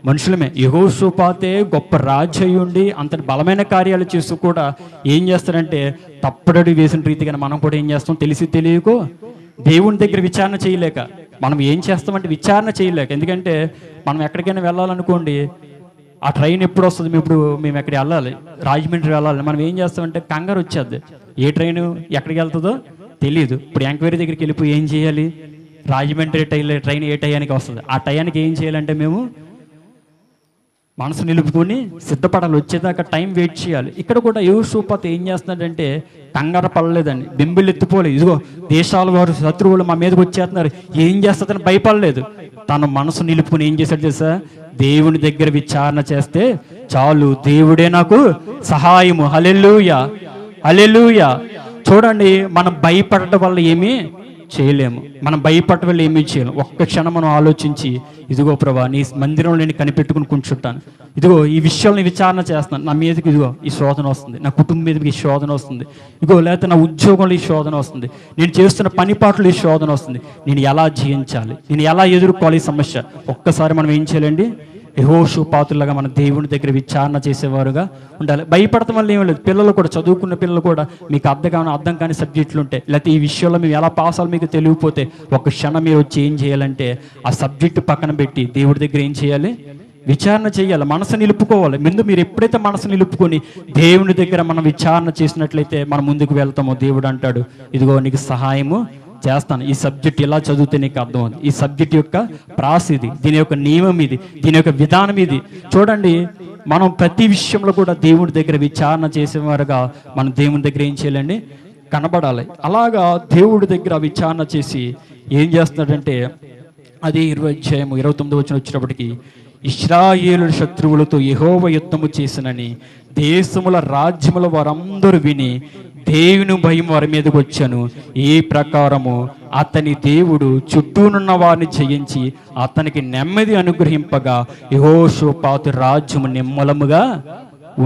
మనుషులమే. యెహోషాపాతే గొప్ప రాజు అయి ఉండి అంతటి బలమైన కార్యాలు చేస్తూ కూడా ఏం చేస్తారంటే, తప్పడడు వేసిన రీతిగా మనం కూడా ఏం చేస్తాం, తెలిసి తెలియకో దేవుని దగ్గర విచారణ చేయలేక. మనం ఏం చేస్తామంటే విచారణ చేయలేక. ఎందుకంటే మనం ఎక్కడికైనా వెళ్ళాలనుకోండి, ఆ ట్రైన్ ఎప్పుడు వస్తుంది, మేము ఎక్కడికి వెళ్ళాలి, రాజమండ్రి వెళ్ళాలి, మనం ఏం చేస్తామంటే కంగారు వచ్చేది. ఏ ట్రైన్ ఎక్కడికి వెళ్తుందో తెలియదు. ఇప్పుడు ఎంక్వైరీ దగ్గరికి వెళ్ళిపోయి ఏం చేయాలి, రాజమండ్రి ట్రైన్ ఏ టయానికి వస్తుంది, ఆ టయానికి ఏం చేయాలంటే మేము మనసు నిలుపుకొని సిద్ధపడాలి, వచ్చేదాకా టైం వెయిట్ చేయాలి. ఇక్కడ కూడా యెహోషాపాతు ఏం చేస్తున్నాడంటే, కంగారు పడలేదండి, బింబిళ్ళు ఎత్తిపోలేదు. ఇదిగో దేశాల వారు శత్రువులు మా మీదకి వచ్చేస్తున్నారు, ఏం చేస్తుందని భయపడలేదు. తన మనసు నిలుపుకొని ఏం చేశాడు తెలుసా, దేవుని దగ్గర విచారణ చేస్తే చాలు, దేవుడే నాకు సహాయము. హల్లెలూయా, హల్లెలూయా. చూడండి, మనం భయపడటం వల్ల ఏమీ చేయలేము, మనం భయపడటం వల్ల ఏమీ చేయలేము. ఒక్క క్షణం మనం ఆలోచించి, ఇదిగో ప్రభా నీ మందిరంలో నేను కనిపెట్టుకుని కూర్చుంటాను, ఇదిగో ఈ విషయాలను విచారణ చేస్తున్నాను, నా మీదకి ఇదిగో ఈ శోధన వస్తుంది, నా కుటుంబం మీదకి ఈ శోధన వస్తుంది, ఇదిగో లేకపోతే నా ఉద్యోగంలో ఈ శోధన వస్తుంది, నేను చేస్తున్న పని పాటలు ఈ శోధన వస్తుంది, నేను ఎలా జయించాలి, నేను ఎలా ఎదుర్కోవాలి ఈ సమస్య. ఒక్కసారి మనం ఏం చేయాలండి, యెహోషాపాతులాగా మన దేవుని దగ్గర విచారణ చేసేవారుగా ఉండాలి. భయపడటం వల్ల ఏమీ లేదు. పిల్లలు కూడా, చదువుకున్న పిల్లలు కూడా, మీకు అర్థం కాని సబ్జెక్టులు ఉంటాయి, లేకపోతే ఈ విషయంలో మేము ఎలా పాస్ అవ్వాలి మీకు తెలియకపోతే, ఒక క్షణం మీరు వచ్చి ఏం చేయాలంటే, ఆ సబ్జెక్టు పక్కన పెట్టి దేవుడి దగ్గర ఏం చేయాలి, విచారణ చేయాలి, మనసు నిలుపుకోవాలి. మీరు ఎప్పుడైతే మనసు నిలుపుకొని దేవుని దగ్గర మనం విచారణ చేసినట్లయితే మనం ముందుకు వెళ్తామో, దేవుడు అంటాడు, ఇదిగో నీకు సహాయము చేస్తాను, ఈ సబ్జెక్ట్ ఎలా చదివితే నీకు అర్థమవుతుంది, ఈ సబ్జెక్ట్ యొక్క ప్రాస ఇది, దీని యొక్క నియమం ఇది, దీని యొక్క విధానం ఇది. చూడండి, మనం ప్రతి విషయంలో కూడా దేవుడి దగ్గర విచారణ చేసేవారుగా మనం దేవుని దగ్గర ఏం చేయాలండి, కనబడాలి. అలాగా దేవుడి దగ్గర విచారణ చేసి ఏం చేస్తున్నాడంటే, అది 20వ అధ్యాయం 29వ వచనం వచ్చినప్పటికీ, ఇశ్రాయేలు శత్రువులతో యెహోవా యుద్ధము చేసినని దేశముల రాజ్యముల వారందరూ విని దేవుని భయం వారి మీదకి వచ్చాను. ఈ ప్రకారము అతని దేవుడు చుట్టూనున్న వారిని జయించి అతనికి నెమ్మది అనుగ్రహింపగా యెహోషాపాతు రాజ్యము నిమ్మలముగా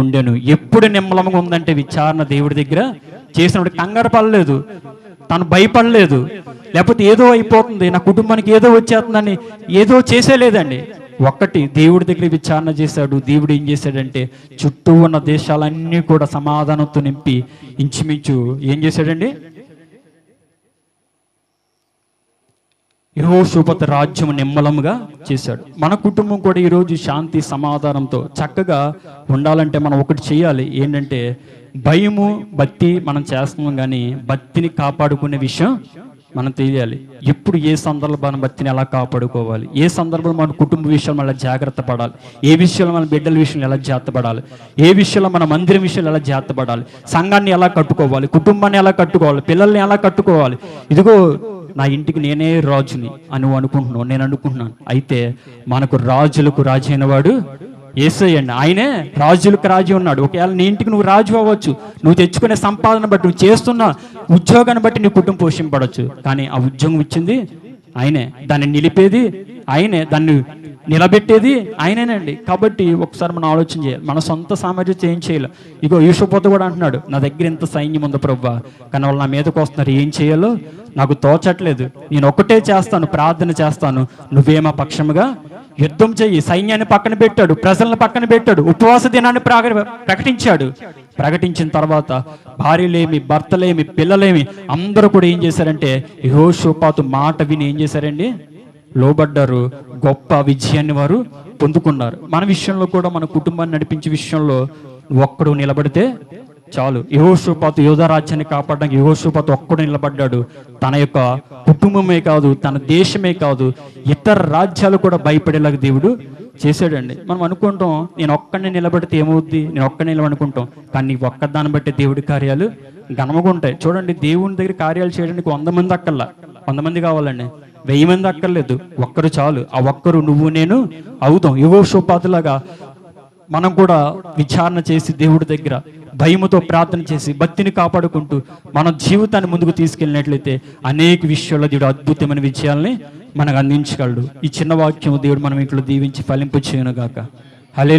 ఉండెను. ఎప్పుడు నిమ్మలముగా ఉందంటే, విచారణ దేవుడి దగ్గర చేసినప్పుడు కంగారు పడలేదు, తను భయపడలేదు, లేకపోతే ఏదో అయిపోతుంది, నా కుటుంబానికి ఏదో వచ్చేస్తుందని ఏదో చేసేలేదండి. ఒక్కటి, దేవుడి దగ్గర విచారణ చేశాడు. దేవుడు ఏం చేశాడంటే, చుట్టూ ఉన్న దేశాలన్నీ కూడా సమాధానంతో నింపి ఇంచుమించు ఏం చేశాడండి, యెహోషాపాతు రాజ్యం నిమ్మలముగా చేశాడు. మన కుటుంబం కూడా ఈరోజు శాంతి సమాధానంతో చక్కగా ఉండాలంటే మనం ఒకటి చేయాలి. ఏంటంటే, భయము భక్తి మనం చేస్తున్నాం, కానీ భక్తిని కాపాడుకునే విషయం మనం తెలియాలి. ఎప్పుడు ఏ సందర్భాన్ని భక్తిని ఎలా కాపాడుకోవాలి, ఏ సందర్భంలో మన కుటుంబ విషయంలో ఎలా జాగ్రత్త పడాలి, ఏ విషయంలో మన బిడ్డల విషయంలో ఎలా జాగ్రత్త పడాలి, ఏ విషయంలో మన మందిరం విషయంలో ఎలా జాగ్రత్త పడాలి, సంఘాన్ని ఎలా కట్టుకోవాలి, కుటుంబాన్ని ఎలా కట్టుకోవాలి, పిల్లల్ని ఎలా కట్టుకోవాలి. ఇదిగో నా ఇంటికి నేనే రాజుని అని నువ్వు అనుకుంటున్నావు, నేను అనుకుంటున్నాను. అయితే మనకు రాజులకు రాజు అయిన వాడు యేసయ్య అండి. ఆయనే రాజులకు రాజు ఉన్నాడు. ఒకవేళ నీ ఇంటికి నువ్వు రాజు అవ్వచ్చు, నువ్వు తెచ్చుకునే సంపాదన బట్టి, నువ్వు చేస్తున్న ఉద్యోగాన్ని బట్టి నీ కుటుంబం పోషింపడవచ్చు. కానీ ఆ ఉద్యోగం ఇచ్చింది ఆయనే, దాన్ని నిలిపేది ఆయనే, దాన్ని నిలబెట్టేది ఆయనేనండి. కాబట్టి ఒకసారి మనం ఆలోచన చేయాలి. మన సొంత సామర్థ్యం ఏం చేయాలి. ఇగో యూషుపోతు కూడా అంటున్నాడు, నా దగ్గర ఇంత సైన్యం ఉంది ప్రభువా, కానీ వాళ్ళు నా మీదకి వస్తున్నారు, ఏం చేయాలో నాకు తోచట్లేదు. నేను ఒకటే చేస్తాను, ప్రార్థన చేస్తాను, నువ్వేమో పక్షముగా యుద్ధం చెయ్యి. సైన్యాన్ని పక్కన పెట్టాడు, ప్రజలను పక్కన పెట్టాడు, ఉపవాస దినాన్ని ప్రకటించాడు. ప్రకటించిన తర్వాత భార్యలేమి, భర్తలేమి, పిల్లలేమి అందరూ కూడా ఏం చేశారంటే యెహోషాపాతు మాట విని ఏం చేశారండి, లోబడ్డారు. గొప్ప విజయాన్ని వారు పొందుకున్నారు. మన విషయంలో కూడా, మన కుటుంబాన్ని నడిపించే విషయంలో ఒక్కడు నిలబడితే చాలు. యెహోషాపాతు యోధా రాజ్యాన్ని కాపాడడానికి యెహోషాపాతు ఒక్కడు నిలబడ్డాడు. తన యొక్క కుటుంబమే కాదు, తన దేశమే కాదు, ఇతర రాజ్యాలు కూడా భయపడేలాగా దేవుడు చేశాడండి. మనం అనుకుంటాం, నేను ఒక్కడిని నిలబడితే ఏమవుద్ది, నేను ఒక్కడిని నిలబడుకుంటాం. కానీ నీ ఒక్కదాన్ని బట్టి దేవుడి కార్యాలు ఘనముగా ఉంటాయి. చూడండి, దేవుని దగ్గర కార్యాలు చేయడానికి 100 మంది అక్కర్లా, 100 మంది కావాలండి, 1000 మంది అక్కర్లేదు, ఒక్కరు చాలు. ఆ ఒక్కరు నువ్వు నేను అవుతాం. యెహోషాపాతులాగా మనం కూడా విచారణ చేసి దేవుడి దగ్గర భయముతో ప్రార్థన చేసి భక్తిని కాపాడుకుంటూ మన జీవితాన్ని ముందుకు తీసుకెళ్ళినట్లయితే అనేక విషయాల్లో దేవుడు అద్భుతమైన విజయాల్ని మనకు అందించగలడు. ఈ చిన్న వాక్యం దేవుడు మనం ఇంట్లో దీవించి ఫలింపు చేయనుగాక.